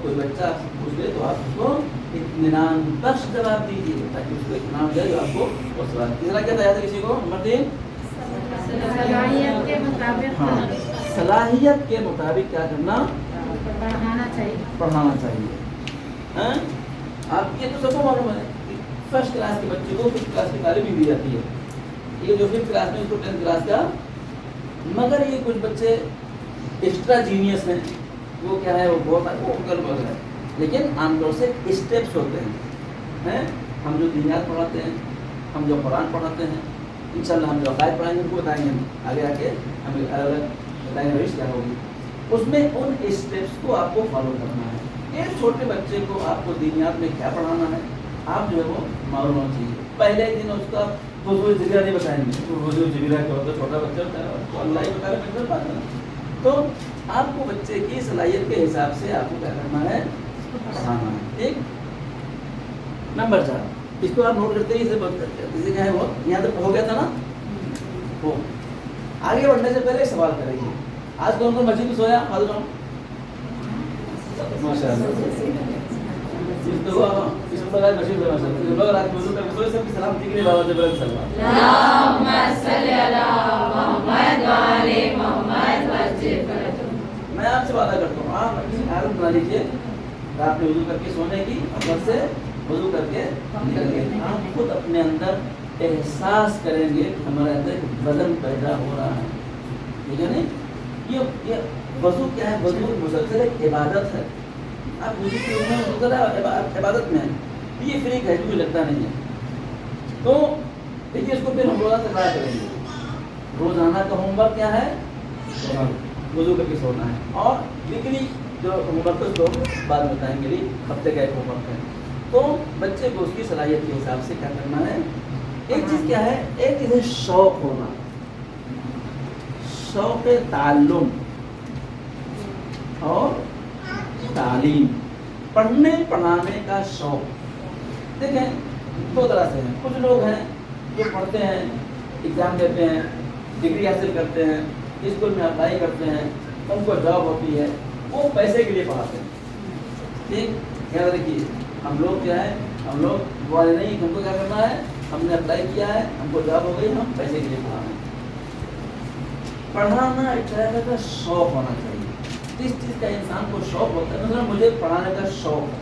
کوئی بچہ آپ سے پوچھ لے تو آپ اس کو اطمینان بخش جواب دیجیے تاکہ اس کو اطمینان ہو جائے جو آپ کو وہ سوال. تیسرا کیا تھا کسی کو؟ نمبر 3 صلاحیت کے مطابق صلاحیت کے مطابق کیا کرنا؟ پڑھانا چاہیے. آپ یہ تو سب کو معلوم ہے فرسٹ کلاس کے بچے کو ففتھ کلاس کی تعلیم دی جاتی ہے. یہ جو ففتھ کلاس میں اس کو 10th کلاس کا. مگر یہ کچھ بچے ایکسٹرا جینیس ہیں. وہ کیا ہے وہ بہت ہے لیکن عام طور سے اسٹیپس ہوتے ہیں. ہم جو دینیات پڑھاتے ہیں, ہم جو قرآن پڑھاتے ہیں, انشاءاللہ ہم جو عقائد پڑھائیں گے ان کو بتائیں گے, ہم آگے آ کے ہم الگ الگ بتائیں گے روش کیا ہوگی. اس میں ان اسٹیپس کو آپ کو فالو کرنا ہے. ایک چھوٹے بچے کو آپ کو دینیات میں کیا پڑھانا ہے آپ جو ہے وہ معلوم ہونا چاہیے. پہلے دن اس کا وضو ذکر نہیں بتائیں گے. وضو ذکر کیا ہوتا ہے؟ چھوٹا بچہ ہوتا ہے تو اللہ ہی بتا رہے بات ہے. تو آپ کو بچے کی صلاحیت کے حساب سے آپ کو کیا کرنا ہے؟ پڑھانا ہے. ٹھیک. نمبر 4 اس کو آپ نوٹ کرتے ہی اسے بند کرتے ہیں. جسے کیا ہے وہ یہاں تک ہو گیا تھا نا. وہ آگے بڑھنے سے پہلے ایک سوال کریں گے. آج کون کون مسجد میں سویا؟ ماشاء اللہ. میں آپ سے وعدہ کرتا ہوں آپ اپنی عادت بنا لیجیے رات میں وضو کر کے سونے کی, اور گھر سے وضو کر کے نکل گئے. آپ خود اپنے اندر احساس کریں گے کہ ہمارے اندر ایک وزن پیدا ہو رہا ہے. ٹھیک ہے نہیں؟ یہ وضو کیا ہے؟ وضو مسلسل ایک عبادت ہے. آپ وضو کی مسلسل عبادت میں ہیں. یہ فری ہے, مجھے لگتا نہیں ہے. تو دیکھیے اس کو پھر ہم روزانہ تکرار کریں گے. روزانہ کا ہوم ورک کیا ہے؟ وضو کر کے سونا ہے. اور ویکلی جو ہوم ورک اس کو بعد میں بتائیں گے, ہفتے کا ایک ہوم ورک ہے. تو بچے کو اس کی صلاحیت کے حساب سے کیا کرنا ہے. ایک چیز کیا ہے؟ ایک چیز ہے شوق ہونا, شوق تعلم اور تعلیم. پڑھنے پڑھانے کا شوق. دیکھیں دو طرح سے ہیں. کچھ لوگ ہیں جو پڑھتے ہیں, ایگزام دیتے ہیں, ڈگری حاصل کرتے ہیں, اسکول میں اپلائی کرتے ہیں, ان کو جاب ہوتی ہے, وہ پیسے کے لیے پڑھاتے ہیں. ٹھیک. یاد رکھیے ہم لوگ کیا ہے, ہم لوگ والے نہیں, ہم کو کیا کرنا ہے, ہم نے اپلائی کیا ہے, ہم کو جاب ہو گئی, ہم پیسے کے لیے پڑھا رہے ہیں. پڑھانا ایک طرح کا شوق ہونا چاہیے. جس چیز کا انسان کو شوق ہوتا ہے, مثلا مجھے پڑھانے کا شوق ہے,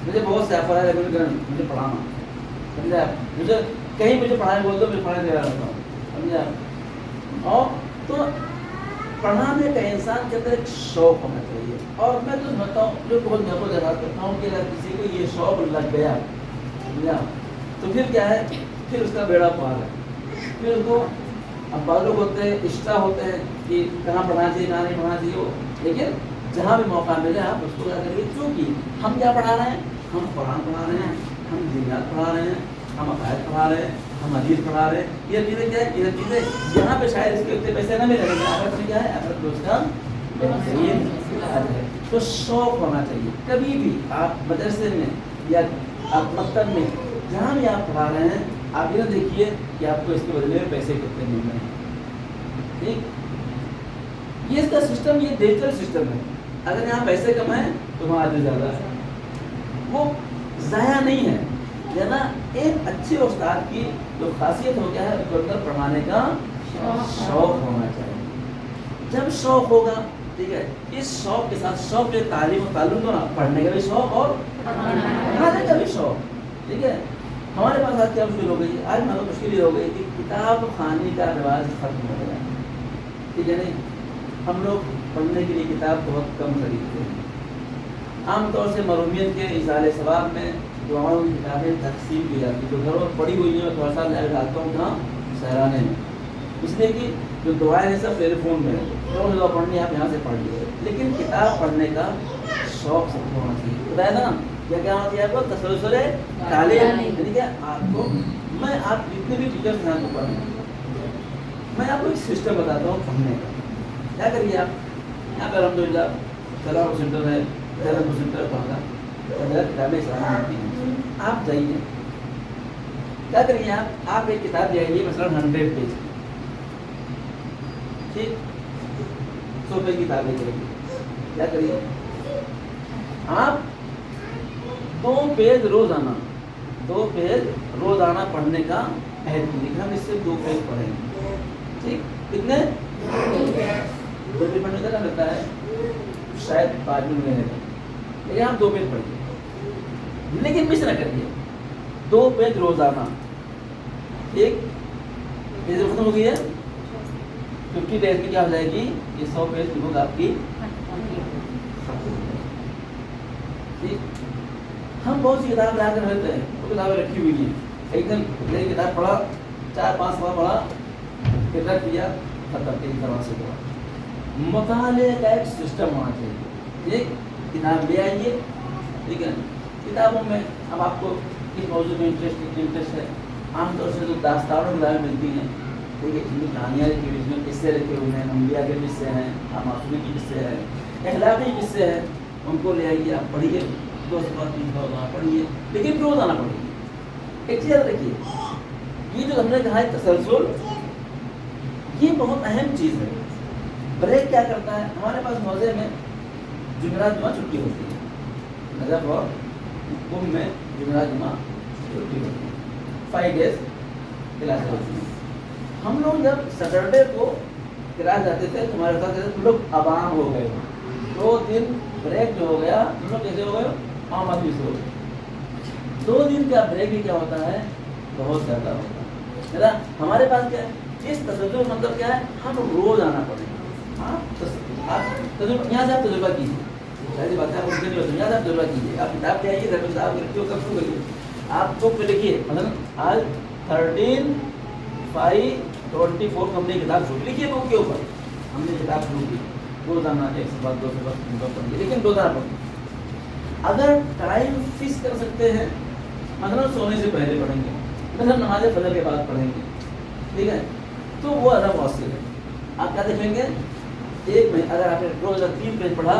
مجھے بہت سے افراد ہے مجھے پڑھانا, سمجھے آپ, مجھے کہیں مجھے پڑھانے بول دو میں پڑھانے دے رہا ہوں, سمجھے آپ. اور تو پڑھانے کا انسان کے اندر ایک شوق ہونا چاہیے. اور میں تو سمجھتا ہوں جو بہت میں کو دیکھا کرتا ہوں کہ اگر کسی کو یہ شوق لگ گیا, سمجھے آپ, تو پھر کیا ہے, پھر اس کا بیڑا پار ہے. پھر اس کو اب بعض لوگ ہوتے ہیں ایکسٹرا ہوتے ہیں کہ کہاں پڑھانا چاہیے کہاں نہیں پڑھانا چاہیے, لیکن جہاں بھی موقع ملے آپ اس کو کیا کریے. کیونکہ ہم کیا پڑھا رہے ہیں, ہم قرآن پڑھا رہے ہیں, ہم دینیات پڑھا رہے ہیں, ہم عقائد پڑھا رہے ہیں, ہم حدیث پڑھا رہے ہیں. یہ چیزیں کیا ہے, یہ چیزیں یہاں پہ شاید اس کے اتنے پیسے نہ ملے, لیکن آخرت میں کیا ہے, آخرت میں اس کا بہترین ہے. تو شوق ہونا چاہیے. کبھی بھی آپ مدرسے میں یا آپ مکتب میں جہاں بھی آپ پڑھا رہے ہیں, آپ یہ دیکھیے کہ آپ کو اس کے بدلے میں پیسے کتنے مل رہے ہیں. ٹھیک. یہ اس کا سسٹم, یہ ڈیجیٹل سسٹم ہے. اگر یہاں پیسے کم ہیں تو وہاں آدمی زیادہ ہے. وہ ضائع نہیں ہے. نا ایک اچھے استاد کی جو خاصیت ہو گیا ہے اس کو اندر پڑھانے کا شوق ہونا چاہیے. جب شوق ہوگا, ٹھیک ہے, اس شوق کے ساتھ شوق کے تعلیم و تعلم کو نا, پڑھنے کا بھی شوق اور پڑھانے کا بھی شوق. ٹھیک ہے. ہمارے پاس آج کیا مشکل ہو گئی, آج ہمیں مشکل یہ ہو گئی کہ کتاب خانی کا رواج ختم ہو گیا. ٹھیک ہے نہیں, ہم لوگ پڑھنے کے لیے کتاب بہت کم خریدتے ہیں. عام طور سے مرومیت کے اظہار ثواب میں دعاؤں کی کتابیں تقسیم کی جاتی ہیں. جو گھروں میں پڑھی ہوئی ہیں میں تھوڑا سا لے ڈالتا ہوں کہاں, سہرانے میں, اس لیے کہ جو دعائیں ہیں سب ٹیلی فون میں, روز دعا پڑھنی آپ یہاں سے پڑھ لیجیے. لیکن کتاب پڑھنے کا شوق سب کو ہونا چاہیے. بتایا تھا نا کیا ہونا چاہیے آپ کو, تسلسل تعلیم. یعنی کہ آپ کو, میں آپ جتنے بھی ٹیچرس ہیں کو پڑھیں, میں آپ کو ایک سسٹم بتاتا ہوں پڑھنے کا. کیا کریے آپ, یہاں پہ الحمدللہ سلام سینٹر ہے, سینٹر پڑھا کتابیں اسلامی ملتی ہیں. آپ جائیے, کیا کریے آپ ایک کتاب لے آئیے, مثلاً 100 پیج, ٹھیک, 100 پیج کی کتابیں چاہیے. کیا کریے, आप 2 पेज रोजाना पढ़ने का अहद कीजिए। हम इससे 2 पेज पढ़ेंगे, ठीक? कितने? 2 पेज पढ़ने का लगता है शायद 5 मिनट लेने का, लेकिन आप 2 पेज पढ़िए, लेकिन मिस ना करिए। 2 पेज रोजाना, ठीक? पेज खत्म हो गई है, 50 डेज में क्या हो जाएगी? ये 100 पेज बुक आपकी ठीक। हम बहुत सी किताब लाकर रहते हैं, वो किताबें रखी हुई हैं, एक दिन एक किताब पढ़ा, 4-5 सफा पढ़ा, फिर रख दिया, खत्म। एक तरह से मुताले का एक सिस्टम होना चाहिए, ठीक? किताब ले आइए, ठीक है? किताबों में अब आपको किस मौजूद में इंटरेस्ट है, आमतौर से जो दास्तानों किताबें मिलती हैं, ठीक है, जिनमें कहानियाँ लिखी हुई, जिसमें किस्से लिखे हुए हैं, अम्बिया के किस्से हैं, मासूमी के किस्से हैं, अखलाकी किस्से हैं, उनको ले आइए, आप पढ़िए, 2 सफा 3 सफा पढ़िए, लेकिन रोजाना पढ़िए। एक चीज़ याद रखिए, ये जो हमने कहा है तसलसल, ये बहुत अहम चीज़ है। ब्रेक क्या करता है? हमारे पास मौजे में जुमेरात जुमा छुट्टी होती है, नजर और कुंभ में जुमेरात जुमा छुट्टी होती है, 5 डेज क्लास होती है। हम लोग जब सैटरडे को क्लास जाते थे तो हमारे साथ तुम लोग आवाम हो गए, 2 दिन ब्रेक जो हो गया, तुम लोग कैसे हो गए? आम आदमी से हो गए। 2 दिन का ब्रेक भी क्या होता है? बहुत ज़्यादा होता है। हमारे पास क्या है? इस तजुर्बे का मतलब क्या है? हम रोज आना पड़ेगा। हाँ, यहाँ से आप तजुर्बा कीजिए, सारी बातें आप उनके लिए यहाँ से आप तजुर्बा कीजिए। आप किताब ले आइए, घर में किताब रखिए, कब शुरू करिए, आप बुक पे लिखिए, मतलब आज 13/5/24 हमने किताब शुरू लिखिए, बुक के ऊपर हमने किताब शुरू की, रोजाना 1 सफा 2 सफा पढ़िए, लेकिन रोजाना पढ़िए। अगर टाइम फिक्स कर सकते हैं, मतलब सोने से पहले पढ़ेंगे, मतलब नमाज फजर के बाद पढ़ेंगे, ठीक है, तो वो ज़्यादा मौसम है। आप क्या देखेंगे? एक महीने अगर आपने रोज 3 पेज पढ़ा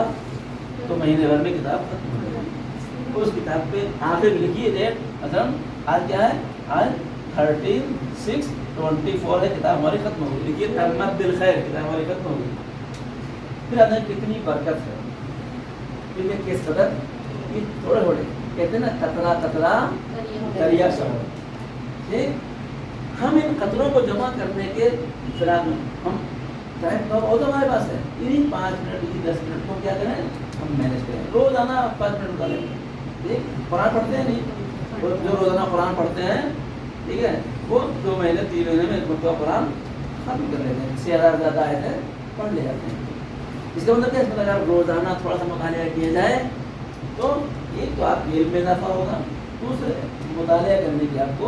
तो महीने भर में किताब खत्म हो जाएगी। उस किताब पे आखिर लिखिए डेट, मतलब आज क्या है? आज 13/6/24 है, किताब हमारी खत्म हो गई, लिखिए तम्मत बिल खैर, किताब हमारी खत्म हो गई। फिर आपने कितनी बरकत है, ठीक है, किस कदर ये थोड़े कहते हैं ना, कतरा कतरा दरिया शहर, ठीक? हम इन कतरों को जमा करने के फिराक में हम टाइम तो हमारे पास है, इन्हीं 5 मिनट 10 मिनट को क्या करें? हम मैनेज करें, रोजाना 5 मिनट निकालें, ठीक? कुरान पढ़ते हैं नहीं, वो जो रोजाना कुरान पढ़ते हैं, ठीक है, वो 2 महीने 3 महीने में मतलब कुरान खत्म कर लेते हैं, 6000 ज़्यादा आए थे पढ़ ले जाते हैं। इसका मतलब क्या है? मतलब अगर रोजाना थोड़ा सा मुतालिया किया जाए तो एक तो आप इल्म में इजाफा होगा, दूसरे मुतालिया करने की आपको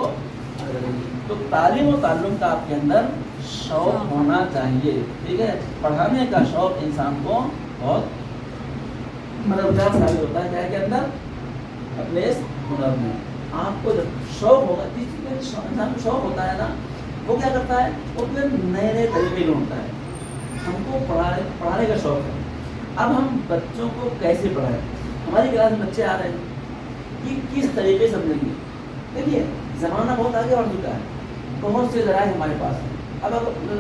तो तालीम और ताल्लुम का आपके अंदर शौक होना चाहिए, ठीक है? पढ़ाने का शौक इंसान को बहुत मददगार साबित होता है, क्या के अंदर? अपने इस हुनर में। आपको जब शौक होगा, जिस चीज़ में इंसान को शौक होता है ना, वो क्या करता है? वो फिर नए नए तरीके ढूंढता है। हमको पढ़ाने का शौक है, अब हम बच्चों को कैसे पढ़ाएं? हमारी क्लास में बच्चे आ रहे हैं, ये किस तरीके समझेंगे? देखिए, ज़माना बहुत आगे बढ़ चुका है, बहुत से ज़राए हमारे पास हैं। अब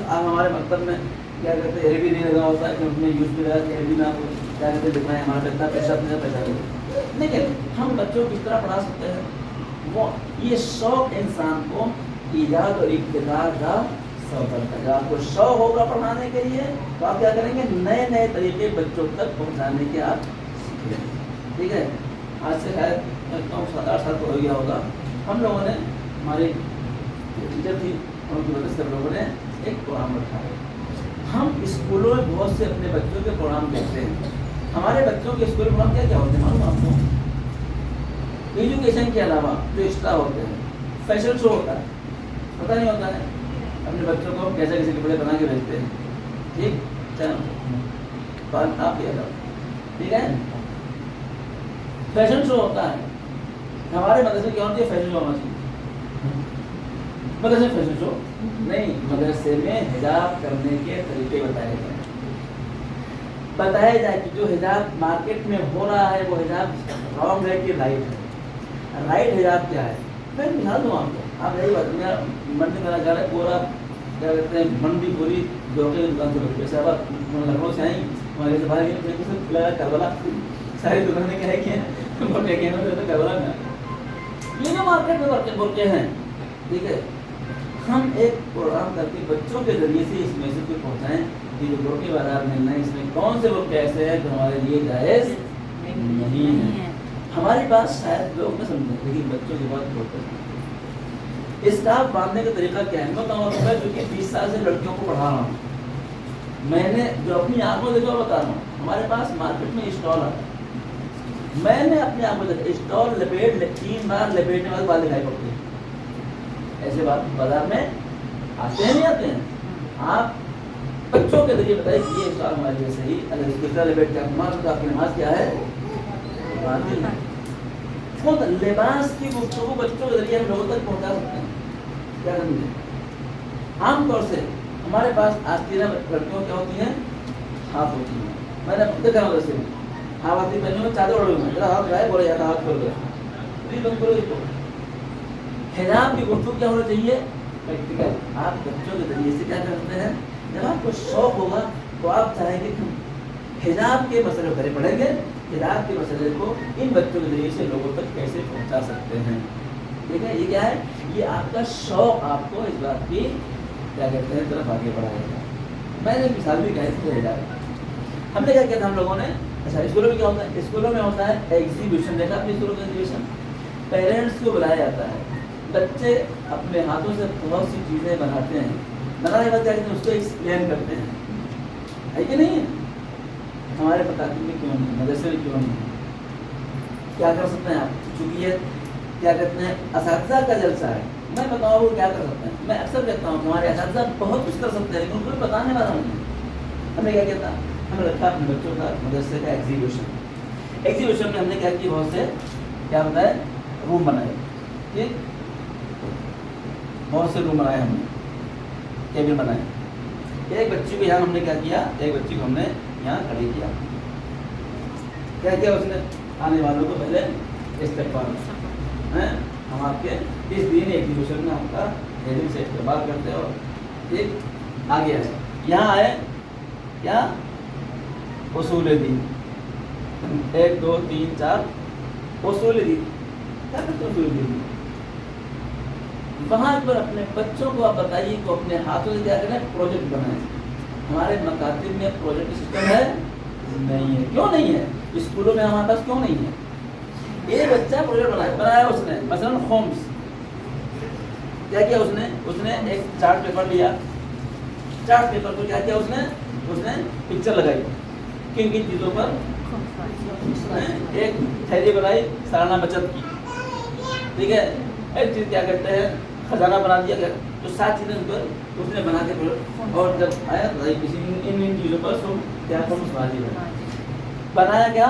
हमारे मकतब में क्या कहते हैं, अरबी नहीं लगा होता है कि उसमें यूज भी लगा कि अरबी में आपको क्या कहते हैं लिखना है, हमारा इतना पैसा पैसा, लेकिन हम बच्चों को किस तरह पढ़ा सकते हैं? वो ये शौक इंसान को ईजाद और इब्तिदार का सबब है। जब आपको शौक होगा पढ़ाने के लिए तो आप क्या करेंगे? नए नए तरीके बच्चों तक पहुँचाने के आप सीखेंगे, ठीक है? आज से शायद 7-8 साल तो हो गया होगा, हम लोगों ने, हमारी टीचर थी, उनकी वजह से हम लोगों ने एक प्रोग्राम रखा है। हम स्कूलों में बहुत से अपने बच्चों के प्रोग्राम देखते हैं। हमारे बच्चों के स्कूल प्रोग्राम क्या क्या होते हैं मालूम आपको? एजुकेशन के अलावा जो एक्स्ट्रा होते हैं, फैशन शो होता है, पता नहीं होता है, अपने बच्चों को हम कैसे कैसे कपड़े बना के भेजते हैं, ठीक? चलो आप ये लो, ठीक है? फैशन शो होता है। हमारे मदरसे क्या होती है? फैशन शो होना चाहिए। मदरसे फैशन शो नहीं, मदरसे में हिजाब करने के तरीके बताए जाए, बताया जाए कि जो हिजाब मार्केट में हो रहा है वो हिजाब रॉन्ग है कि राइट है, राइट हिजाब क्या है। मैं मिसाल दूँ आपको, आप यही बात, मेरा मन में मेरा घर है पूरा, क्या कहते हैं, मन भी पूरी धोखे की दुकान से बची। जैसे अब लखनऊ से आई, हमारे से बाहर लगा करबला, ساری دکانیں کیا ہے کہ برقعے کے ہیں تو گھبرا میں یہ جو مارکیٹ میں برقعے ہیں ٹھیک ہے ہم ایک پروگرام کر کے بچوں کے ذریعے سے اس میسج کو پہنچائیں کہ جو برقعے بازار ملنا ہے اس میں کون سے برقعے ایسے ہیں جو ہمارے لیے جائز نہیں ہے. ہماری بات شاید لوگ نہ سمجھیں لیکن بچوں کی بات بہت ہے. اسٹاف باندھنے کا طریقہ کیا ہے میں بتاؤں گا جو کہ 20 سال سے لڑکیوں کو پڑھا رہا ہوں میں نے جو اپنی آنکھوں دیکھا بتا رہا ہوں ہمارے پاس مارکیٹ میں اسٹال آتا ہے میں نے اپنی آنکھوں دیکھا اسٹال لپیٹ 3 بار لپیٹنے کے بعد بال دکھائی پڑتے ہیں. ایسے بات بازار میں آتے ہیں نہیں آتے ہیں آپ بچوں کے ذریعے بتائیں کہ یہ اسٹال ہمارے لیے صحیح اگر اس طرح لپیٹ کے نماز تو آپ کی نماز کیا ہے باطل ہے. خود لباس کی گفتگو بچوں کے ذریعے ہم لوگوں تک پہنچا سکتے ہیں کیا سمجھیں. عام طور سے ہمارے پاس آستینہ لڑکیوں کیا ہوتی ہیں ہاتھ ہوتی ہیں میں نے دیکھا مدرسے میں ہاں آتی پہنی میں چادر اڑے ہوئے میرا ہاتھ گائے بولے جاتا ہاتھ کھول گیا بند کرو اس کو. حجاب کی گفتگو کیا ہونا چاہیے پریکٹیکل آپ بچوں کے ذریعے سے کیا کرتے ہیں جب آپ کو شوق ہوگا تو آپ چاہیں گے کہ حجاب کے مسئلے گھر پڑھیں گے حجاب کے مسئلے کو ان بچوں کے ذریعے سے لوگوں تک کیسے پہنچا سکتے ہیں. ٹھیک ہے یہ کیا ہے یہ آپ کا شوق آپ کو اس بات کی کیا کہتے ہیں طرف آگے بڑھائے گا. میں نے مثال بھی کہی تھی حجاب ہم نے کیا کیا تھا ہم لوگوں نے اچھا اسکولوں میں کیا ہوتا ہے اسکولوں میں ہوتا ہے ایگزیبیشن دیکھا اپنے اسکولوں کا ایگزیبیشن پیرنٹس کو بلایا جاتا ہے بچے اپنے ہاتھوں سے بہت سی چیزیں بناتے ہیں بنانے کے بعد کیا کہتے ہیں اس کو ایکسپلین کرتے ہیں ہے کہ نہیں ہے. ہمارے مکاتب میں کیوں نہیں مدرسے میں کیوں نہیں کیا کر سکتے ہیں آپ چونکہ یہ کیا کہتے ہیں اساتذہ کا جلسہ ہے میں بتاؤں وہ کیا کر سکتے ہیں. میں اکثر کہتا ہوں کہ ہمارے اساتذہ بہت کچھ کر سکتے ہیں لیکن کوئی بتانے والا نہیں. ہم نے کیا کہتا ہم نے رکھا اپنے بچوں کا مدرسے کا ایگزیبیشن میں ہم نے کیا کی بہت سے کیا بتائے روم بنائے ٹھیک بہت سے روم بنائے ہم نے کیبن بنائے. ایک بچی کو یہاں ہم نے کیا کیا ایک بچی کو ہم نے یہاں کھڑی کیا کیا کیا اس نے آنے والوں کو پہلے استقبال ہم آپ کے اس دن ایگزیبیشن میں آپ کا دن سے استقبال کرتے ہیں اور ٹھیک آگے آئے یہاں آئے کیا اصول دین 1 2 3 4 اصول دین کیا کرتے اصول دین وہاں پر اپنے بچوں کو آپ بتائیے کہ اپنے ہاتھوں سے کیا کریں پروجیکٹ بنائیں. ہمارے مکاتب میں پروجیکٹ سسٹم ہے نہیں ہے. کیوں نہیں ہے اسکولوں میں ہمارے پاس کیوں نہیں ہے. ایک بچہ پروجیکٹ بنایا اس نے مثلا ہومس کیا کیا اس نے ایک چارٹ پیپر لیا چارٹ پیپر کو کیا کیا اس نے پکچر لگائی کن کن چیزوں پر ایک تھیلی بنائی سالانہ بچت کی ٹھیک ہے. ایک چیز کیا کرتے ہیں خزانہ بنا دیا گیا تو 7 چیزیں پر اس نے بنا کے اور جب آیا تو کسی ان چیزوں پر سو کیا بنایا کیا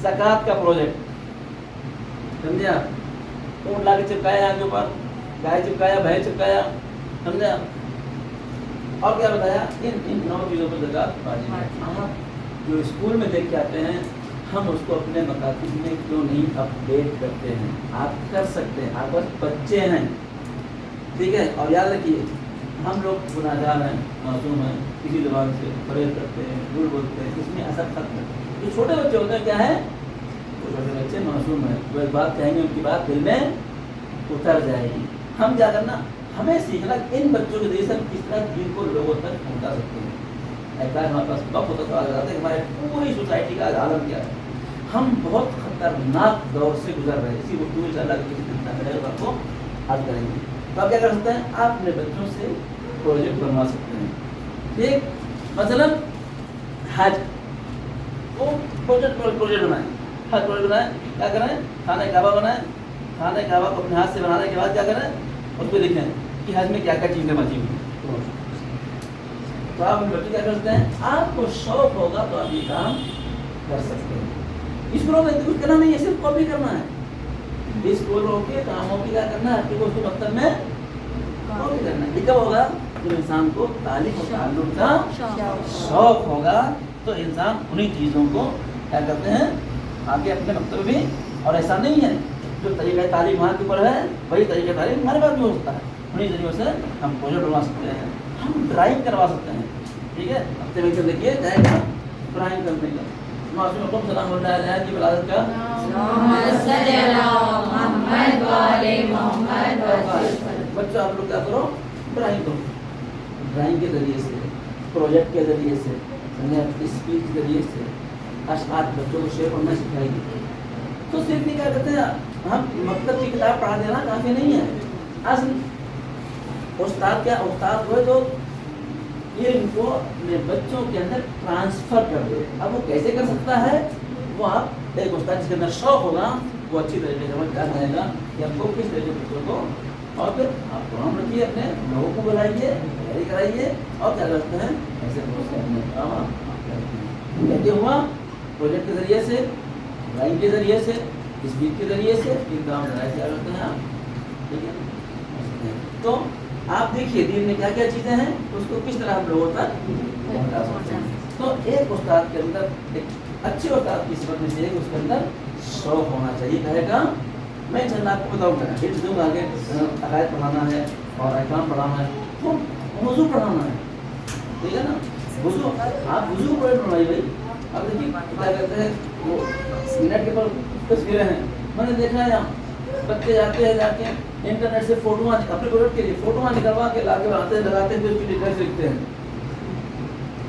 زکوٰۃ کا پروجیکٹ سمجھے آپ اونٹ لا کے چپکایا یہاں کے اوپر گائے چپکایا بھینس چپکایا سمجھے آپ اور کیا بتایا ان 9 چیزوں پر زکوٰۃ واجب ہے. آپ جو اسکول میں دیکھ کے آتے ہیں ہم اس کو اپنے مکاتب میں کیوں نہیں اپڈیٹ کرتے ہیں. آپ کر سکتے ہیں آپ بس بچے ہیں ٹھیک ہے. اور یاد رکھیے ہم لوگ گناہگار ہیں معصوم ہیں کسی زبان سے فریب کرتے ہیں جھوٹ بولتے ہیں اس میں اثر ختم ہے. جو چھوٹے بچے ہوتے ہیں کیا ہے وہ چھوٹے بچے معصوم ہیں وہ ایک بات کہیں گے ان کی بات دل میں اتر جائے گی. ہم کیا کرنا ہمیں سیکھنا ان بچوں کے ذریعے سے ہم کس طرح دین کو لوگوں تک پہنچا سکتے ہیں. ایک بار ہمارے پاس وقت ہوتا تو آگے آتے کہ ہمارے پوری سوسائٹی کا عالم کیا ہے. ہم بہت خطرناک دور سے گزر رہے ہیں. اسی گفتگو ان شاء اللہ کسی دن آپ کو حل کریں گے. تو آپ کیا کر سکتے ہیں آپ اپنے بچوں سے پروجیکٹ بنوا سکتے ہیں ٹھیک. مثلا حج وہ پروجیکٹ بنائیں حج پروجیکٹ بنائیں کیا کریں خانہ کعبہ بنائیں خانہ کعبہ کو اپنے ہاتھ سے بنانے کے بعد کیا کریں اس پہ لکھیں کہ حج میں کیا کیا چیزیں بچی ہوئی. تو آپ بچے کیا کر سکتے ہیں آپ کو شوق ہوگا تو آپ یہ کام کر سکتے ہیں. اسکولوں میں کچھ کرنا نہیں ہے صرف کاپی کرنا ہے. اسکولوں کے کاموں کی کیا کرنا ہے اس کو مکتب میں کاپی کرنا ہے. یہ کب ہوگا جب انسان کو تعلیم و تعلم کا شوق ہوگا تو انسان انہی چیزوں کو کیا کرتے ہیں آگے اپنے مکتب میں. اور ایسا نہیں ہے جو طریقہ تعلیم وہاں کے اوپر ہے وہی طریقہ تعلیم ہمارے پاس بھی ہو سکتا ہے. انہیں ذریعوں سے ہم پروجیکٹ بنوا سکتے ہیں ہم ڈرائنگ کروا سکتے ہیں ٹھیک ہے. ہفتے میں دیکھیے جائے گا ڈرائنگ کرنے کا मासूम को सलाम अल्लाह की बलागत का बच्चों आप लोग क्या करो, ड्राइंग करो, ड्राइंग के जरिए से, प्रोजेक्ट के जरिए से, स्पीच के जरिए से अशआर बच्चों को शेयर करना सिखाएंगे। तो सिर्फ ये क्या कहते हैं, हम मतलब की किताब पढ़ा देना काफ़ी नहीं है। असल उस्ताद क्या, उस्ताद हुए तो ये इनको अपने बच्चों के अंदर ट्रांसफर कर दे। अब वो कैसे कर सकता है, वो आप एक उस्ताद जिसके अंदर शौक होगा वो अच्छी तरीके से समझ जाएगा कि हमको किस तरीके बच्चों को, और फिर आप प्रोग्राम रखिए, अपने लोगों को बुलाइए, तैयारी कराइए, और क्या करते हैं ऐसे अपने काम कहते हुआ प्रोजेक्ट के जरिए से, ड्राइंग के जरिए से, स्पीच के जरिए से इन काम बनाए क्या करते हैं आप, ठीक है। तो आप देखिए दीन में क्या क्या चीज़ें हैं, उसको किस तरह हम लोगों तक पहुंचा सकते हैं। तो एक उस्ताद के अंदर, एक अच्छे उस्ताद की सिफत में से एक उसके अंदर शौक होना चाहिए। कहेगा मैं इंशाल्लाह आपको बताऊँगा, हिफ्ज़ दूँगा, आगे अकायद पढ़ाना है और अहकाम पढ़ाना है, तो वज़ू पढ़ाना है, ठीक है ना। वज़ू आप वज़ू पढ़े पढ़ाई भाई। अब देखिए क्या कहते हैं, वो नेट के पर तस्वीरें हैं, मैंने देखा है यहाँ बच्चे जाते हैं, जाके इंटरनेट से फोटोआँ, अपने प्रोडक्ट के लिए फोटोआँ निकलवा के ला के आते हैं, लगाते हैं, फिर उसकी डिटेल्स लिखते हैं।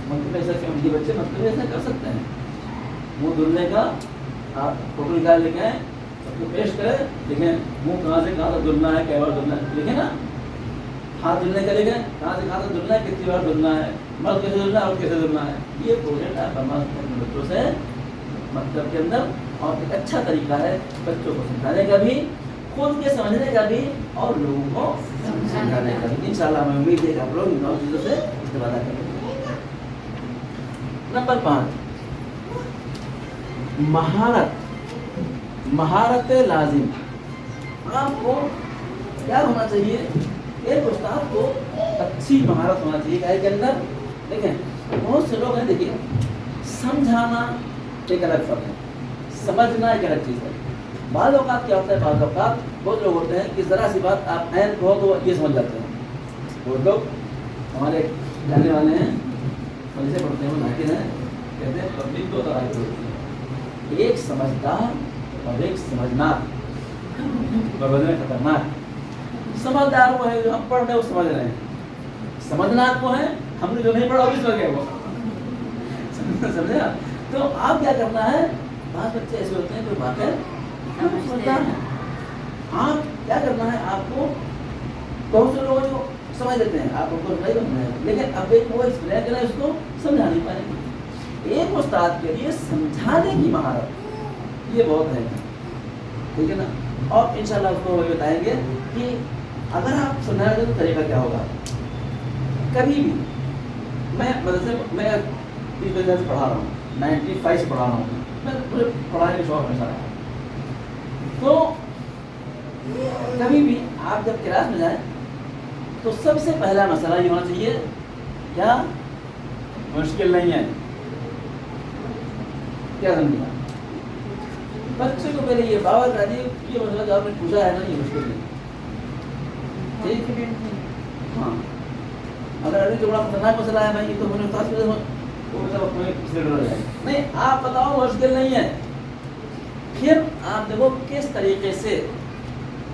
मतलब ऐसा क्यों, ये बच्चे मतलब ऐसा कर सकते हैं। मुँह धुलने का आप फोटो निकाल लेके आए, सबको पेश करें, लिखें मुँह कहाँ से कहाँ तक धुलना है, कै बार धुलना है, लिखें ना। हाथ धुलने का लिखें, कहाँ से कहाँ तक धुलना है, कितनी बार धुलना है, मर्द कैसे धुलना है और कैसे धुलना है। ये प्रोजेक्ट आप बनवा सकते हैं अपने बच्चों से मतलब के अंदर, और एक अच्छा तरीका है बच्चों को समझाने का भी, खुद के समझने का भी, और लोगों को समझाने का भी। इंशाल्लाह मैं उम्मीद है कि आप लोग इन दोनों चीज़ों से इस्तेमाल करेंगे। नंबर 5, महारत लाजिम। आपको क्या होना चाहिए, एक उस्ताद को अच्छी महारत होना चाहिए गाय के अंदर। देखें बहुत से लोग हैं, देखिए समझाना एक अलग फर्क है, समझना एक अलग चीज़ है। बाद औक़ात क्या होता है, बाद औक़ात बहुत लोग होते हैं कि ज़रा सी बात आप ऐन कहो तो ये समझ जाते हैं। वो लोग हमारे जाने वाले हैं, मदरसे पढ़ते हैं, वो नाकिद हैं, कहते हैं पब्लिक 2 तरह की होती है, एक समझदार और एक समझनाक। बदलने खतरनाक। समझदार वो है जो हम पढ़ रहे हैं वो समझ रहे हैं, समझनाक वो है हमने जो नहीं पढ़ा वो भी समझ गए वो। समझे आप? तो आप क्या करना है, बहुत बच्चे ऐसे होते हैं जो वाकई समझदार हैं। आप क्या करना है, आपको बहुत से लोग जो समझ लेते हैं, आप उनको नहीं बनना है, लेकिन अब एक वो एक्सप्लेन करें उसको समझा नहीं पाएंगे। एक उस्ताद के लिए समझाने की महारत ये बहुत है, ठीक है ना। और इंशाल्लाह उसको वो बताएंगे कि अगर आप समझाना चाहते तो तरीका क्या होगा। कभी भी मैं मदरसे में 30 से पढ़ा रहा हूँ, 95 से पढ़ा रहा हूँ, मैं मुझे पढ़ाने का शौक हमेशा रहा। तो कभी भी आप जब क्लास में जाएं तो सबसे पहला मसला ये होना चाहिए, क्या मुश्किल नहीं है, क्या समझिए बच्चे को पहले ये बावर कर दिए, ये मसला जो आपने पूछा है ना ये मुश्किल नहीं, ठीक है। हाँ अगर अभी जो बड़ा खतरनाक मसला है भाई, तो मैंने उस्ताद से वो मतलब किसी डर जाए नहीं, आप बताओ मुश्किल नहीं है। फिर आप देखो किस तरीके से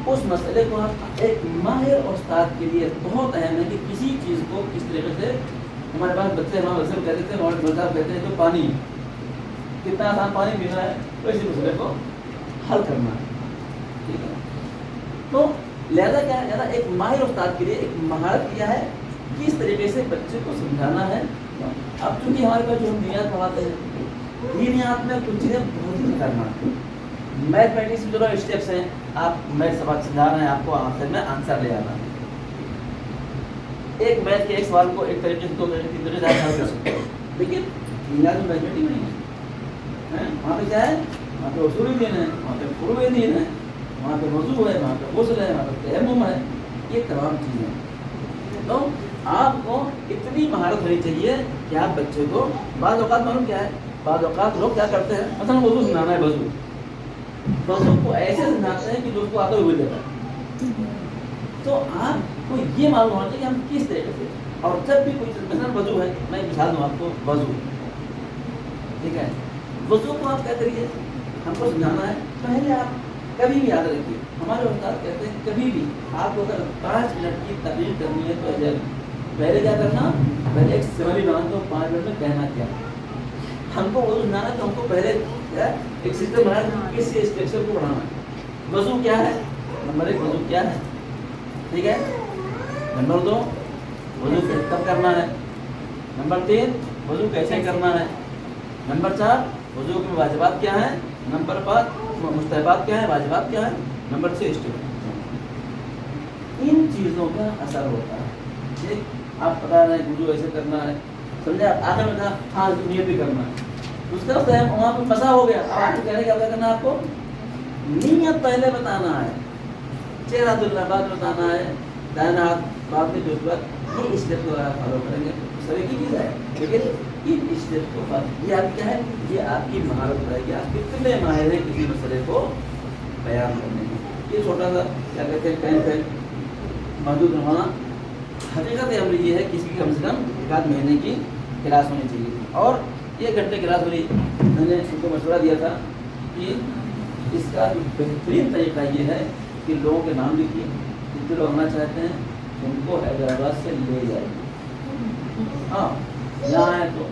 उस मसले को आप, एक माहिर उस्ताद के लिए बहुत अहम है कि किसी चीज़ को किस तरीके से, हमारे पास बच्चे हमारे बच्चे कहते थे, हमारे बच्चा कहते हैं तो पानी कितना आसान पानी पीना है, तो इसी मसले को हल करना है, ठीक है। तो लिहाजा क्या है, लिहाजा एक माहिर उस्ताद के लिए एक महारत क्या है, किस तरीके से बच्चे को समझाना है। अब चूँकि हमारे पास जो हम दीनियात पढ़ाते हैं, दीनियात में कुछ चीज़ें बहुत ही खतरनाक है। मैथमेटिक्स में जो स्टेप्स हैं, आप मैथ सवाल समझा रहे हैं, आपको आंसर में आंसर ले आना है। एक मैथ के एक सवाल को एक तरीके से, 2 तरीके, 3 तरीके से हल कर सकते हो, लेकिन दीनियात में मैथमेटिक्स नहीं है। वहाँ पे क्या है, वहाँ पे उसूल दीन है, वहाँ पे फुरूअ दीन है, वहाँ पे वज़ू है, वहाँ पे गुस्ल है, वहाँ पे तयम्मुम है, ये तमाम चीज़ें। तो आपको इतनी महारत होनी चाहिए कि आप बच्चे को, बाद औक़ात मालूम क्या है, बाद औक़ात लोग क्या करते हैं, मतलब वज़ू सुनाना है, वज़ू को ऐसे समझाते हैं कि जो उसको आता हुए देता है। तो आपको ये मालूम होना चाहिए कि हम किस तरीके से, और जब भी कोई मतलब वज़ू है, मैं मिसाल दूँ आपको, वज़ू ठीक है, वजू को आप क्या करिए, हमको समझाना है। पहले आप कभी भी याद रखिए, हमारे उस्ताद कहते हैं कभी भी आपको अगर 5 मिनट की तकलीफ करनी है तो अजय पहले क्या करना, पहले एक समरी बना दो 5 मिनट में कहना क्या। हमको वजू बनाना तो हमको पहले एक सिस्टम बनाना, किस स्ट्रक्चर को बढ़ाना है। वजू क्या है, नंबर 1 वजू क्या है, ठीक है। नंबर 2 वजू कब करना है। नंबर 3 वजू कैसे करना है। नंबर 4 वजू के वाजिबात क्या है। नंबर 5 मुस्तहबात क्या है, वाजिबात क्या है। Number 6 step. इन चीज़ों का असर होता है। ठीक, आप पता नहीं वजू ऐसे करना है, समझे आप, आखिर में कहा हाँ नियत भी करना है, उसका वहाँ पे मसा हो गया। अब आपको कहने क्या करना है, आपको नियत पहले बताना है, चेहरा दुल्ला बाद बताना है, दाहिना हाथ बाद में, उसके बाद ये स्टेप को आप फॉलो करेंगे सर एक ही चीज़ है। लेकिन इन स्टेप को ये आपकी क्या है, ये आपकी महारत रहेगी, आप कितने माहिर हैं किसी मसले को बयान करने में। ये छोटा सा क्या कहते हैं टाइम पे मौजूद रहना। हकीकत अमरी ये है किसी की कम से कम 1 महीने की क्लास होनी चाहिए, और 1 घंटे क्लास हो रही। मैंने उनको मशवरा दिया था कि इसका जो बेहतरीन तरीका ये है कि लोगों के नाम लिखिए, जितने लोग आना चाहते हैं उनको हैदराबाद से ले जाइए। हाँ, यहाँ है तो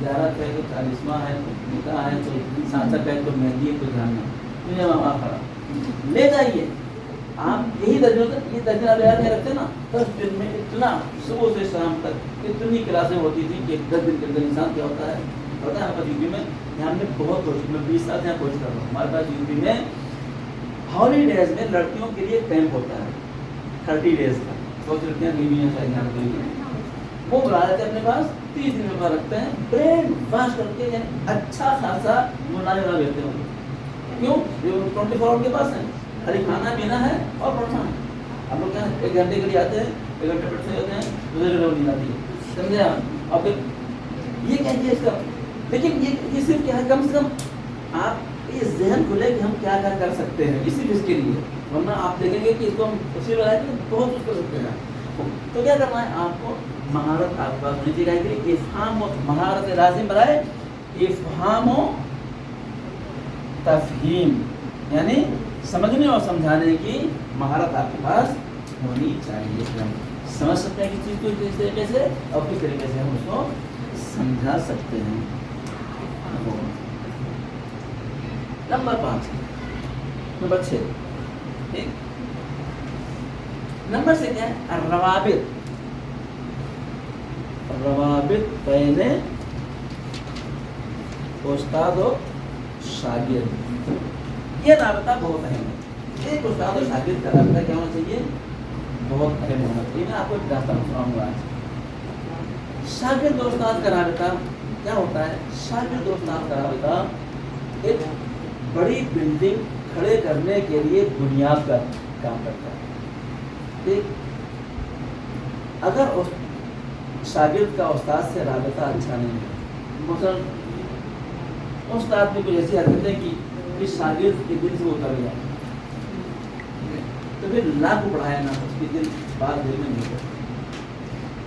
11 है तो 40वां है तो निकाह है तो 67 है तो मेहंदी है तो जानना, दुनिया में वहाँ खड़ा ले जाइए आप। यही दर्जन ये दर्जन आप याद नहीं रखते ना, 10 दिन में इतना सुबह से शाम तक इतनी क्लासें होती थी कि 10 दिन के अंदर इंसान क्या होता है पता है। हमारे पास यूपी में यहाँ हमने बहुत कोशिश, मैं 20 साल से यहाँ कोशिश कर रहा हूँ। हमारे पास यूपी में हॉलीडेज में लड़कियों के लिए कैंप होता है 30 डेज का। बहुत लड़कियाँ गई हुई हैं शायद यहाँ गई हैं, वो बुला लेते हैं अपने पास, 30 दिन में रखते हैं, ब्रेन वॉश करके यानी अच्छा खासा मुनाफा बना लेते हैं। क्यों, 24 आवर के पास है, खाली खाना पीना है और पढ़ना है। हम लोग क्या 1 घंटे के लिए आते हैं, 1 घंटे पढ़ते होते हैं, दूसरे घंटे नींद आती है, समझे आप। और फिर ये क्या है इसका, लेकिन ये सिर्फ क्या है, कम से कम आप ये जहन खुले कि हम क्या क्या कर सकते हैं इसी चीज़ के लिए, वरना आप देखेंगे कि इसको हम तफसील लगाएंगे तो बहुत कुछ कर सकते हैं। तो क्या करना है आपको, महारत आपके पास होनी चाहिए। इफ़हाम महारत लाजिम बनाए, इफ़हाम तफहीम यानी समझने और समझाने की महारत आपके पास होनी चाहिए। हम समझ सकते हैं कि चीज़ को किस तरीके से और किस तरीके से हम उसको समझा सकते हैं। नंबर 5, नंबर 6, ठीक। नंबर 6 क्या है, रवाबित, रवाबित बैने उस्ताद और शागिर्द। ये राबता बहुत अहम है। एक उस्ताद और शागिर्द का राबता क्या होना चाहिए, बहुत अहम होना चाहिए। मैं आपको एक रास्ता सुनाऊंगा आज। शागिर्द और उस्ताद का राबता क्या होता है, शागिर्द और उस्ताद का राबता एक बड़ी बिल्डिंग खड़े करने के लिए बुनियाद का काम करता है, ठीक। अगर उस शागिर्द का उस्ताद से राबता अच्छा नहीं है, मसलन उस्ताद ने कुछ ऐसी हरकतें की कि शागिर्द के दिल से वो उतर गया, तो फिर लाख पढ़ाया ना, उसके दिल बात दिल में नहीं होता।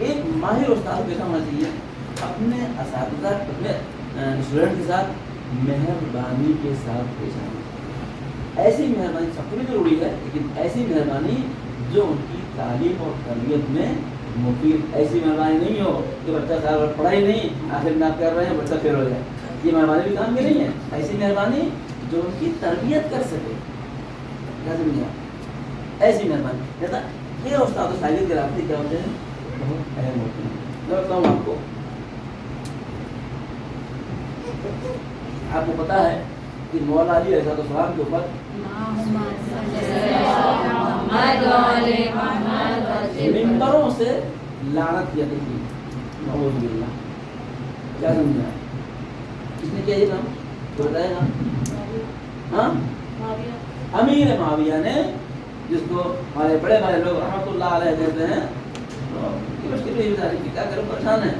एक माहिर उस्ताद कैसा होना चाहिए, अपने असातिज़ा अपने स्टूडेंट के साथ मेहरबानी के साथ पेश आना। ऐसी मेहरबानी सबको भी जरूरी है, लेकिन ऐसी मेहरबानी जो उनकी तालीम और तरबियत में मुफीद। ऐसी मेहरबानी नहीं हो कि बच्चा सारा पढ़ाई नहीं, आखिर में आप कर रहे हैं बच्चा फेल हो जाए, ये मेहरबानी भी काम की नहीं है। ऐसी मेहरबानी जो उनकी तरबियत कर सके, क्या समझिए, ऐसी मेहरबानी। जैसा ये उस्ताद और शागिर्द के रास्ते क्या होते हैं, बहुत अहम होते हैं। मैं बताऊँ आपको पता है कि मौला अली अलैहिस्सलाम के ऊपर मिंबरों से लानत किया गई थी, नऊज़ बिल्लाह। क्या समझा, किसने किया ये काम, तो बताएगा। हाँ, अमीर माविया ने, जिसको हमारे बड़े बड़े लोग रहमतुल्लाह अलैह कहते हैं, तो मुश्किल भी बेचारी की क्या करो, परेशान है।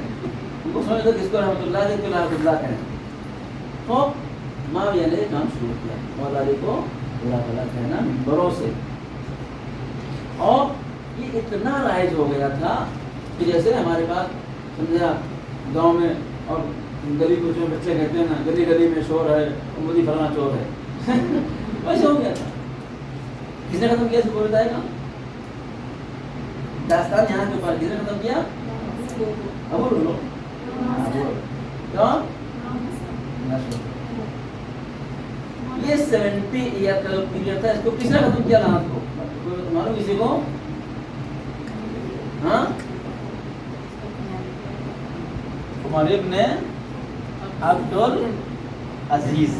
उनको समझ दो किसको रहमतुल्लाह किसको रहमतुल्लाह कहें। तो माविया ने काम शुरू किया, मौला अली को बुरा भला कहना मिंबरों से, और ये इतना राइज हो गया था कि जैसे हमारे पास समझा गांव में और गली कुछ में बच्चे कहते हैं ना, गली गली में शोर है, मोदी फलाना चोर है वैसे हो गया था। किसने खत्म किया इसको बताएगा? दास्तान यहाँ के ऊपर किसने खत्म किया? अब बोलो क्यों? ये 70 ईयर का पीरियड था, इसको किसने खत्म किया लानत को? मालूम किसी को? हाँ, उमर इब्न अब्दुल अजीज।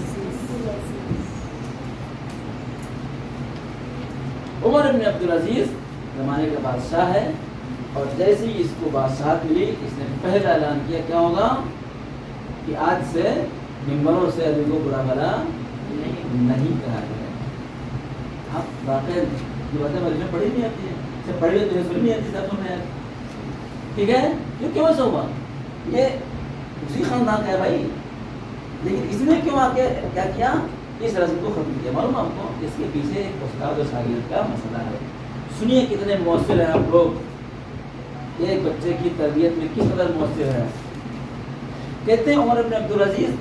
उमर इब्न अब्दुल अजीज जमाने का बादशाह है, और जैसे ही इसको बादशाहत मिली, इसने पहला ऐलान किया क्या होगा कि आज से मिंबरों से अली को बुरा भला नहीं कहा जाएगा। आप वाकई ये बातें मेरे में पढ़ी नहीं आती है, जब पढ़ी हुई तो सुन नहीं आती सब सुनने यार, ठीक है? ये क्यों ऐसा हुआ? ये उसी खानदान का है भाई, लेकिन इसने क्यों आके क्या किया? इस रस्म को खत्म किया। मालूम आपको इसके पीछे एक उस्ताद और शागिर्द का मसला है। सुनिए कितने मौसर हैं आप लोग, एक बच्चे की तरबियत में किस कदर मौसर है। कहते हैं उमर इब्न अब्दुल अजीज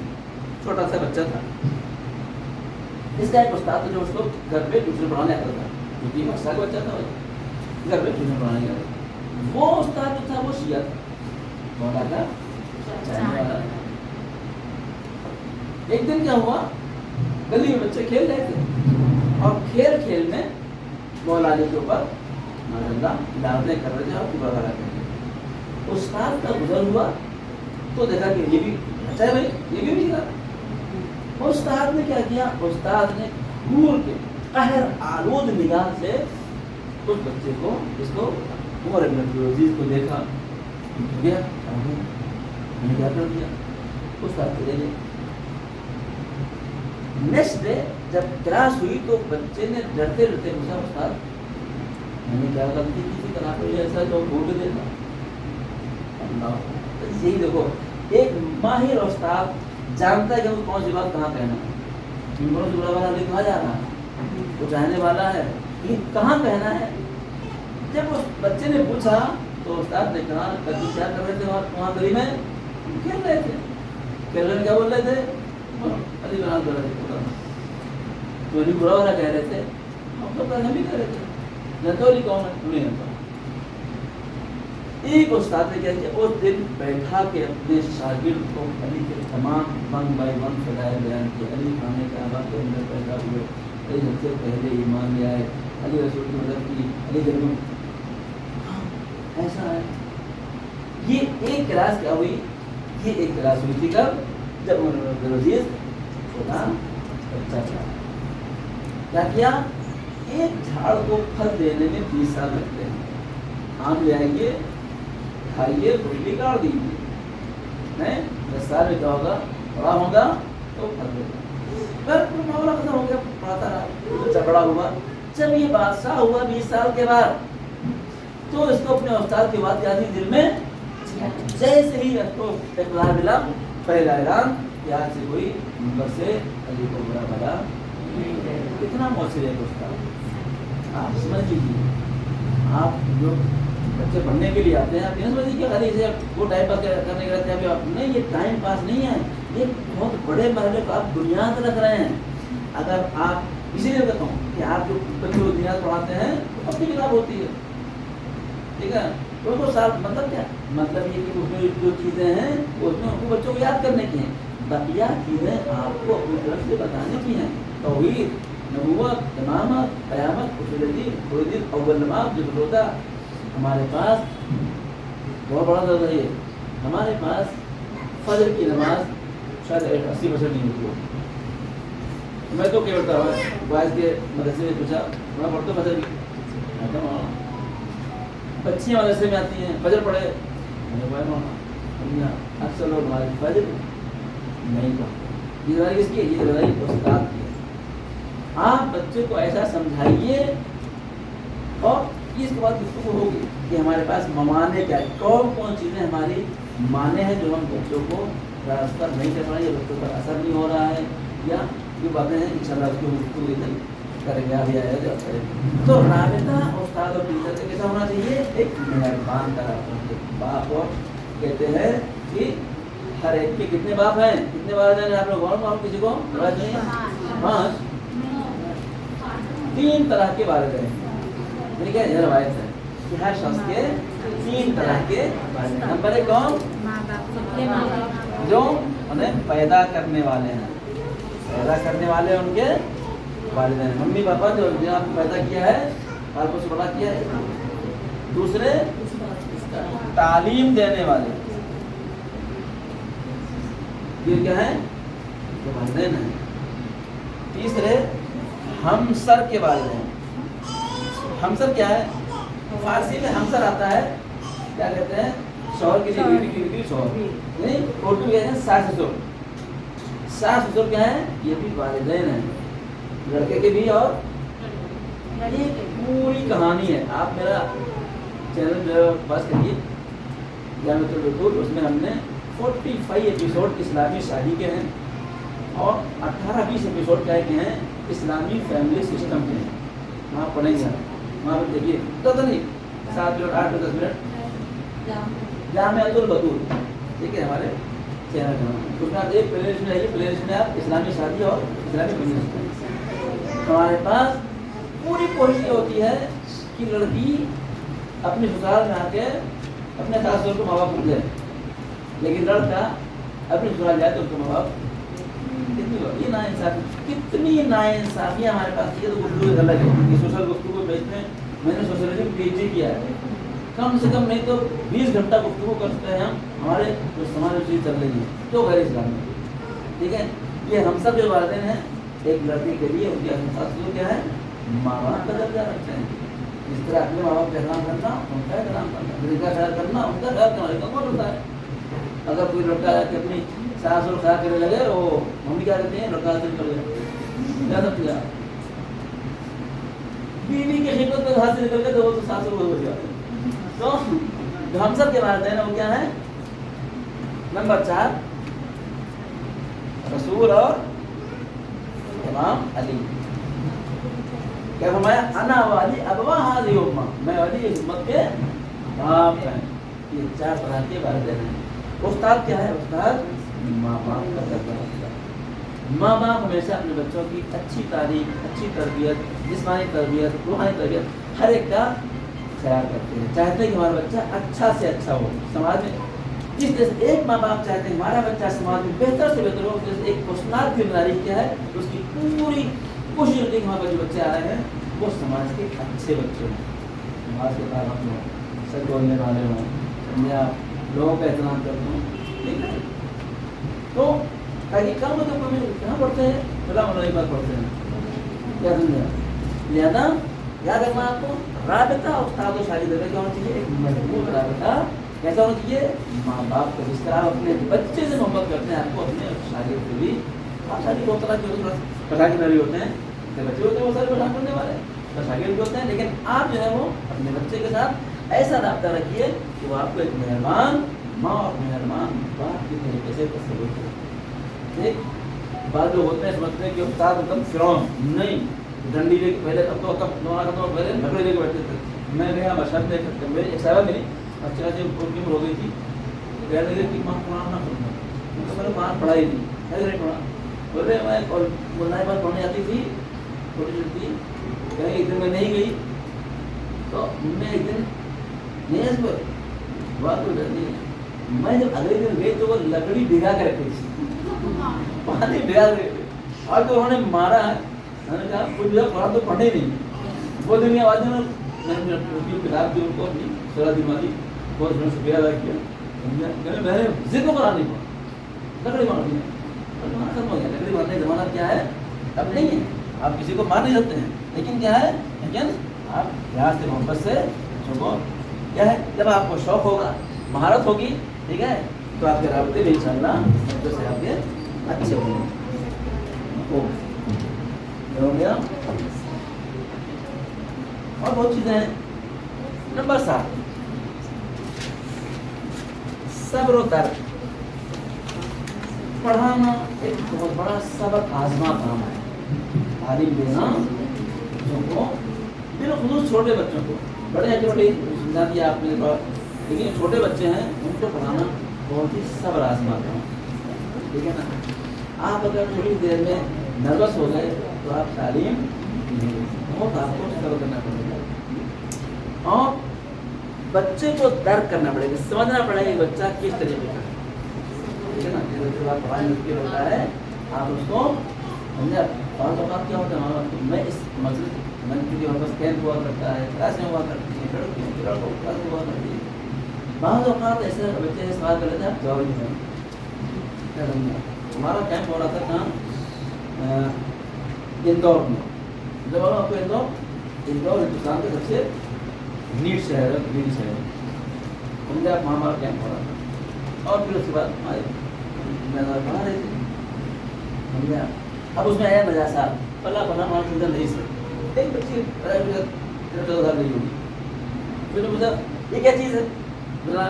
छोटा सा बच्चा था, इसका एक उस्ताद था जो उसको घर पे ट्यूशन पढ़ाने आता था, क्योंकि 1 साल का बच्चा था, घर पे ट्यूशन पढ़ाने का। वो उस्ताद जो था वो शिया था, मौला का चाहने वाला। एक दिन क्या हुआ, गली में बच्चे खेल रहे थे, और खेल खेल में मौला अली के ऊपर लानतें कर रहे थे और बुरा भला कर रहे थे। उस्ताद का गुजर हुआ तो देखा कि ये भी अच्छा है भाई, ये भी था। उस्ताद ने क्या किया? उस्ताद ने घूर के कहर आलूद निगाह से उस बच्चे को, इसको उमर इब्न अब्दुल अजीज को देखा, गया मैंने क्या कर दिया? उस्ताद चले गए। नेक्स्ट डे जब क्लास हुई तो बच्चे ने डरते डरते पूछा, उस्ताद मैंने क्या गलती की थी, कल आपने ऐसा जो बोल देना। यही देखो, एक माहिर उस्ताद जानता है कि वो कौन सी बात कहाँ कहना है। मिंबरों से बुरा भला अली कहा जा रहा है, वो चाहने वाला है, लेकिन कहाँ कहना है। जब उस बच्चे ने पूछा तो उस्ताद ने कहा, कल क्या कर रहे थे वहाँ गली में? खेल रहे थे। खेल रहे क्या बोल रहे थे? अली बना कर रहे थे, तो अली बुरा भला कह रहे थे, हम तो कहना भी कह रहे थे, न तो अली कौन है नहीं जानता। एक उस्ताद ने क्या किया, उस दिन बैठा के अपने शागिर्द को अली के तमाम 1 बाय 1 फजाइल बयान किए। अली खाने काबा के अंदर पैदा हुए, अली सबसे पहले ईमान ले आए, अली रसूल की मदद की, अली जन्म, ऐसा है। ये एक क्लास क्या हुई? ये एक क्लास हुई थी कब? जब उमर इब्न अजीज छोटा बच्चा था। क्या किया? एक झाड़ को फल देने में 20 साल लगते हैं। आम ले आएंगे, खाइए, रोटी काट दीजिए, नहीं 10 साल में क्या होगा? बड़ा होगा तो फल देगा। फिर मामला खत्म हो गया, पढ़ाता रहा, बच्चा बड़ा हुआ। जब ये बादशाह हुआ 20 साल के बाद, तो इसको अपने उस्ताद की बात याद ही दिल में। जैसे ही इसको इत्तला मिला, पहला ऐलान कि आज से कोई मिंबर से अली को बुरा भला। कितना मौसर है उस्ताद, आप समझ लीजिए। आप जो बच्चे पढ़ने के लिए आते हैं, आप समझ लीजिए खाली इसे वो टाइम पास करने के लिए आप नहीं, ये टाइम पास नहीं है, ये बहुत बड़े मरहले को आप बुनियाद रख रहे हैं। अगर आप, इसीलिए कहता हूँ कि आप जो बच्चों को बुनियाद पढ़ाते हैं तो अपनी किताब होती है, ठीक है? तो उसको साथ मतलब क्या? मतलब ये कि उसमें जो चीज़ें हैं उसमें उनको बच्चों को याद करने की हैं, बकिया चीज़ें आपको अपनी तरफ से बताने की हैं। तौहीद, नबूवत, इमामत, क़यामत, उसूल दीन, खुद अव्वल नमाज जो होता हमारे पास बहुत बड़ा दर्जा है। हमारे पास फजर की नमाज शायद 80% नहीं होती है। मैं तो क्या करता हूँ, बाइस के मदरसे में पूछा, मैं पढ़ता फजर की, बच्चियाँ मदरसे में आती हैं, फजर पढ़े, मैंने अक्सर लोग हमारे फजर नहीं पढ़ते। ये बताइए किसकी है? ये बताइए उस्ताद की है। आप बच्चे को ऐसा समझाइए, और इसके बाद गुफ्तगू होगी कि हमारे पास ममाने क्या है, कौन कौन चीज़ें हमारी माने हैं जो हम बच्चों को ट्रांसफर नहीं कर पा रहे, बच्चों पर असर नहीं हो रहा है, या ये बातें हैं इंशाल्लाह उसकी गुफ्तगू इधर करेंगे, अभी आएगा जब करेंगे। तो राबिता उस्ताद और टीचर से कैसा होना चाहिए? एक मेहरबान तरह बाप, और कहते हैं कि हर एक के कितने बाप हैं, कितने वालिदैन हैं आप लोग कौन कौन किसी को पता नहीं? 5। 3 तरह के वालिदैन, ठीक है, यह रवायत है कि हर शख्स के 3 तरह के वालिदैन। नंबर 1 कौन? माँ बाप सबके माँ बाप जो उन्हें पैदा करने वाले हैं, पैदा करने वाले उनके वालिदैन, मम्मी पापा जो आपको पैदा किया है, आपको से बड़ा किया है। दूसरे तालीम देने वाले, ये क्या है? ये वालिदैन है। तीसरे हमसर के वालिदैन। हमसर क्या है? फारसी में हमसर आता है, क्या कहते हैं? शौहर की बीवी की बीवी शौहर, नहीं उर्दू कहते हैं सास ससुर। सास ससुर क्या है? ये भी वालिदैन है, लड़के के भी। और ये पूरी कहानी है, आप मेरा चैनल जो बस करिए जामियातुल बतूल, उसमें हमने 45 एपिसोड इस्लामी शादी के हैं और 18-20 एपिसोड क्या के हैं इस्लामी फैमिली सिस्टम के हैं। वहाँ पढ़ेंगे, वहाँ पर देखिए, तो नहीं 7 मिनट 8 मिनट 10 मिनट जामियातुल बतूल, ठीक है, हमारे चैनल का नाम। उसमें आप एक प्लेलिस्ट में आइए, प्लेलिस्ट में आप इस्लामी शादी और इस्लामी फैमिली सिस्टम। हमारे पास पूरी कोशिश होती है कि लड़की अपने ससुराल में आके अपने सास ससुर को माँ बाप पूछ जाए, लेकिन लड़का अपने ससुराल जाए तो उसको माँ बाप ये कितनी नाइंसाफी हमारे पास। ये तो गुफ्तगू अलग है कि सोशल गुफ्तगू में मैंने सोशलिज्म PhD किया है, कम से कम नहीं तो 20 घंटा गुफ्तगू करते हैं हम, हमारे जो समाज में चीज़ चल रही है तो गैर इस्लामी, ठीक है। ये हम सब जो वालिदैन हैं, एक लड़की के लिए उनके सास ससुर क्या है? माँ बाप का दर्जा रखते हैं। जिस तरह अपने माँ बाप का एहतराम करना, उनका एहतराम करना, जिनका ख्याल करना, उनका ख्याल करने का कौन होता है? अगर कोई लड़का है कि अपनी सास और ख्याल करने लगे, वो मम्मी क्या कहती है? लड़का से निकल गया, क्या समझ गया? बीवी की खिदमत में हाथ से निकल गए तो वो तो सास और हो जाते हैं। तो जो हम सब के वालिदैन हैं वो क्या है? नंबर 4 रसूल और इमाम अली। क्या फरमाया? अना वाली अबवा हाज़िही उम्मा, मैं वाली इस उम्मत के बाप हैं। ये 4 तरह के वालिदैन हैं। उस्ताद क्या है? उस्ताद माँ बाप का दर्जा रखता है। माँ बाप हमेशा अपने बच्चों की अच्छी तालीम, अच्छी तरबियत, जिस्मानी तरबियत, रूहानी तरबियत, हर एक का ख्याल करते हैं, चाहते हैं कि हमारा बच्चा अच्छा से अच्छा हो समाज में। जिस तरह से एक माँ बाप चाहते हैं हमारा बच्चा समाज में बेहतर से बेहतर हो, जैसे एक पुस्ताद जिम्मेदारी क्या है, उसकी पूरी कोशिश होती है कि हमारे जो बच्चे आ रहे हैं वो समाज के अच्छे बच्चे हों, समाज के ताकत हों, सच बोलने वाले हों, समझे आप, लोगों का एहतराम करते हों, ठीक है। तो ताकि कम मतलब कोई कहाँ पढ़ते हैं? बड़ा मनोई बात पढ़ते हैं, क्या समझा? लिहाजा याद रखना आपको, राबिता उस्ताद और शागिर्द क्या होना चाहिए? एक मजबूत राबिता। कैसा होना चाहिए? माँ बाप को जिस तरह अपने बच्चे से मोहब्बत करते हैं, आपको अपने शागिर्द से भी। आप शागिर्द बहुत तरह के पटाखे नरी होते हैं, बच्चे होते हैं वो सारे पटाख करने वाले, तो शागिर्द भी होते हैं, लेकिन आप जो है वो अपने बच्चे के साथ ऐसा राब्ता रखिए कि वो आपको एक मेहरबान माँ और मेहरबान बाप की तरीके से तस्वीर करें। ठीक, बाद लोग होते हैं समझते हैं कि उस्ताद मतलब फिरौन, नहीं, डंडी लेके पहले तब तो पहले लकड़ी लेके बैठते थे। मैं गया मशहद देख सकते, मेरी एक साहब मेरी अच्छा से उनकी उम्र हो गई थी, कह रहे थे कि माँ कुरान ना पढ़ना, उनको मैंने कुरान पढ़ा ही नहीं, ऐसे नहीं पढ़ा। बोले मैं और मुन्ना के पास पढ़ने जाती थी, छोटी छोटी थी, कहीं एक दिन मैं नहीं गई तो मैं एक दिन नहीं पर बात हो जाती है। मैं जब अगले दिन गई तो वो लकड़ी भिगा कर रखी थी, पानी भिगा कर, और तो उन्होंने मारा है, मैंने कहा कुछ भी कुरान तो पढ़े नहीं। वो दिन के बाद मैंने किताब दी उनको अपनी 16 दिन वाली, बहुत शुक्रिया अदा किया। मैंने जिद को कुरान नहीं पढ़ा, लकड़ी मार दी, खत्म हो गया। लकड़ी मारने का जमाना क्या है? अब नहीं है, आप किसी को मार नहीं सकते हैं, लेकिन क्या है, लेकिन आप प्यार से मोहब्बत से छुपो। क्या है, जब आपको शौक होगा, महारत होगी, ठीक है, तो आपके राबते भी इंशाअल्लाह बच्चों से आपके अच्छे होंगे। हो गया, और बहुत चीज़ें हैं। नंबर 7 सब्र और तर्क। पढ़ाना एक बहुत बड़ा सब्र आजमा काम है, तालीम देना बच्चों को, बिल्कुल छोटे बच्चों को, बड़े हैं छोटे समझा दिया आपने, लेकिन छोटे बच्चे हैं उनको पढ़ाना बहुत ही सब्र आजमा काम। ठीक है ना। आप अगर थोड़ी देर में नर्वस हो गए तो आप तालीम नहीं, बहुत आपको स्ट्रगल करना पड़ेगा और बच्चे को दर्द करना पड़ेगा, समझना पड़ेगा कि बच्चा किस तरीके का है, ठीक है ना। जैसे आप पढ़ाई मुश्किल होता है आप उसको समझे। और बात क्या होता है, मैं इस मसले मैं क्योंकि हमारे पास कैंप हुआ करता है, क्लासें हुआ करती हैं, लड़कों क्लास हुआ करती है, बाद औकात ऐसे बच्चे सवाल कर लेते हैं आप जवाब नहीं दें क्या समझा। हमारा कैंप हो रहा था कहाँ, इंदौर में। जब आपको इंदौर हिंदुस्तान के सबसे नीट शहर है, ग्रीन शहर समझे आप, वहाँ हमारा कैंप हो रहा था। और फिर उसके बाद हमारे मैदान बना रहे थे समझे। अब उसमें आया मजा साहब पला हमारा सुंदर नहीं से एक बच्ची 13-14 साल की होगी, फिर मुझे ये क्या चीज़ है, मेरा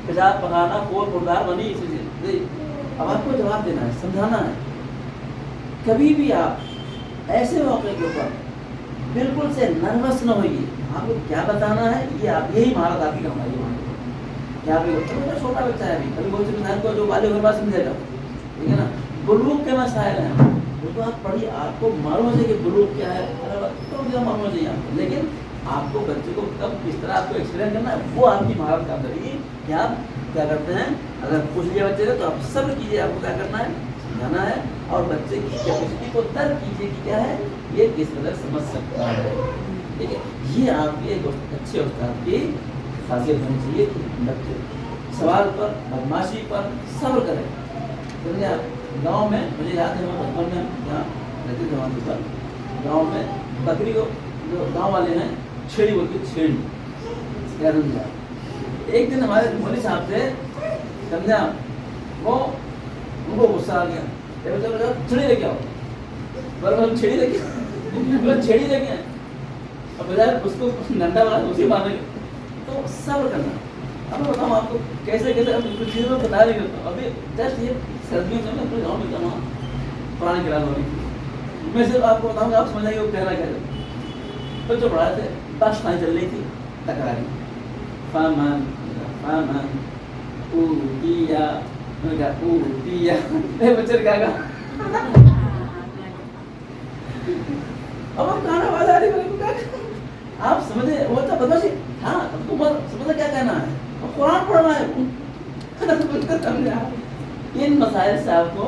पेशाब पकाना कोर पुरदार बनी इसी से। अब आपको जवाब देना है, समझाना है। कभी भी आप ऐसे मौके के ऊपर बिल्कुल से नर्वस न होइए, आपको क्या बताना है ये आप यही महारत आपकी कमाई है। क्या आप मेरा छोटा बच्चा है अभी बहुत से इंसान को जो वाले घर बात समझेगा, ठीक है ना। बुलूक के मसाइल हैं वो तो आप पढ़िए, आपको मालूम हो जाए कि बुलूक क्या है, तो मालूम हो जाए आपको, लेकिन आपको बच्चे को कब किस तरह आपको एक्सप्लेन करना है वो आपकी महारत काम करेगी कि आप क्या करते हैं। अगर पूछ लिया बच्चे से तो आप सब्र कीजिए, आपको क्या करना है, समझाना है और बच्चे की कैपेसिटी को दर्ज कीजिए कि क्या है ये किस तरह समझ सकता है, ठीक है। ये आपकी एक अच्छे उस्ताद की खासियत होनी चाहिए कि बच्चे सवाल पर बदमाशी पर सब्र करें। समझे आप। गाँव में मुझे याद है मैं बचपन में जहाँ रहते थे वहाँ पर गाँव में बकरी को जो गाँव वाले हैं छेड़ी बोलती छेड़ी क्या समझा। एक दिन हमारे मौलवी साहब थे समझा, वो उनको गुस्सा आ गया, छेड़ी लेके आओ, बराबर छेड़ी लेके छेड़ी लेके आए और बजाय उसको डंडा वाला उसी मारने तो सब्र करना। अब मैं बताऊँ आपको कैसे कैसे अब कुछ चीज़ों को बता रही हूँ। अभी जस्ट ये सर्दियों में मैं अपने गाँव में था, वहाँ पुरानी क्लास हो रही थी, मैं सिर्फ आपको बताऊँगा आप समझ जाएंगे वो कहना क्या है। तो जो पढ़ाए थे बस नहीं चल रही थी, तकरारी फामन फामन ऊदिया ऊदिया बच्चे क्या कहा अब हम गाना आवाज आ रही है, आप समझे वो तो बदमाशी। हाँ तुम समझे क्या कहना है, कुरान पढ़ना है इन मसाइल से आपको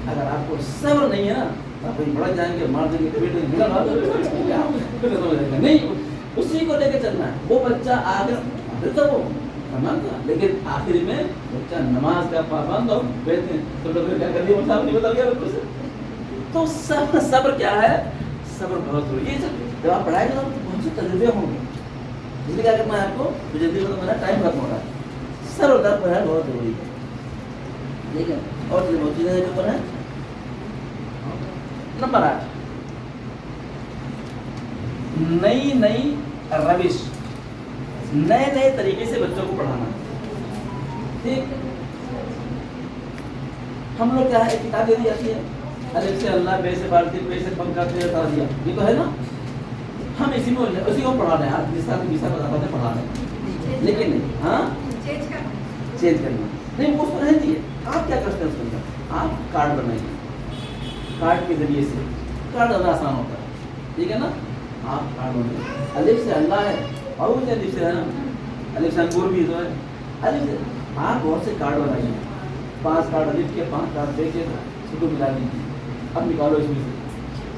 अगर आपको सब्र नहीं है ना तो आप बढ़ जाएंगे, मार देंगे, नहीं उसी को लेकर चलना है। वो बच्चा आगे तो वो लेकिन आखिर में बच्चा नमाज का पाबंद और बैठे तो लोग क्या कर दिया मतलब नहीं बता गया बिल्कुल से। तो सब्र क्या है, सब्र बहुत जरूरी है। जब आप पढ़ाएंगे तो बहुत से तजुर्बे होंगे, इसलिए क्या करना है आपको तो जल्दी मतलब मेरा टाइम खत्म हो रहा है। सब्र का पढ़ाई बहुत जरूरी है, ठीक है। और बहुत चीज़ें जो ऊपर है नंबर 8 नई नई रविश, नए नए तरीके से बच्चों को पढ़ाना। ठीक, हम लोग क्या है किताब दे दी जाती है, अलग से अल्लाह बे से बाल्टी बे से पंखा से बता दिया, ये तो है ना। हम इसी में उसी को पढ़ा रहे हैं, आप जिस तरह विषय बता पाते पढ़ा रहे हैं, लेकिन नहीं हाँ चेंज करना नहीं, वो उसको रहती है। आप क्या करते हैं उसके अंदर, आप कार्ड बनाइए, कार्ड के जरिए से कार्ड ज़्यादा आसान होता है, ठीक है ना। आप कार्ड बनाइए, अलिफ से अल्लाह है और वो अलिफ से है ना, अलिफ से अंगूर भी तो है, अलिफ से आप बहुत से कार्ड बनाइए, 5 कार्ड अलिफ के 5 कार्ड बे के उसको मिला दीजिए, अब निकालो इसमें से।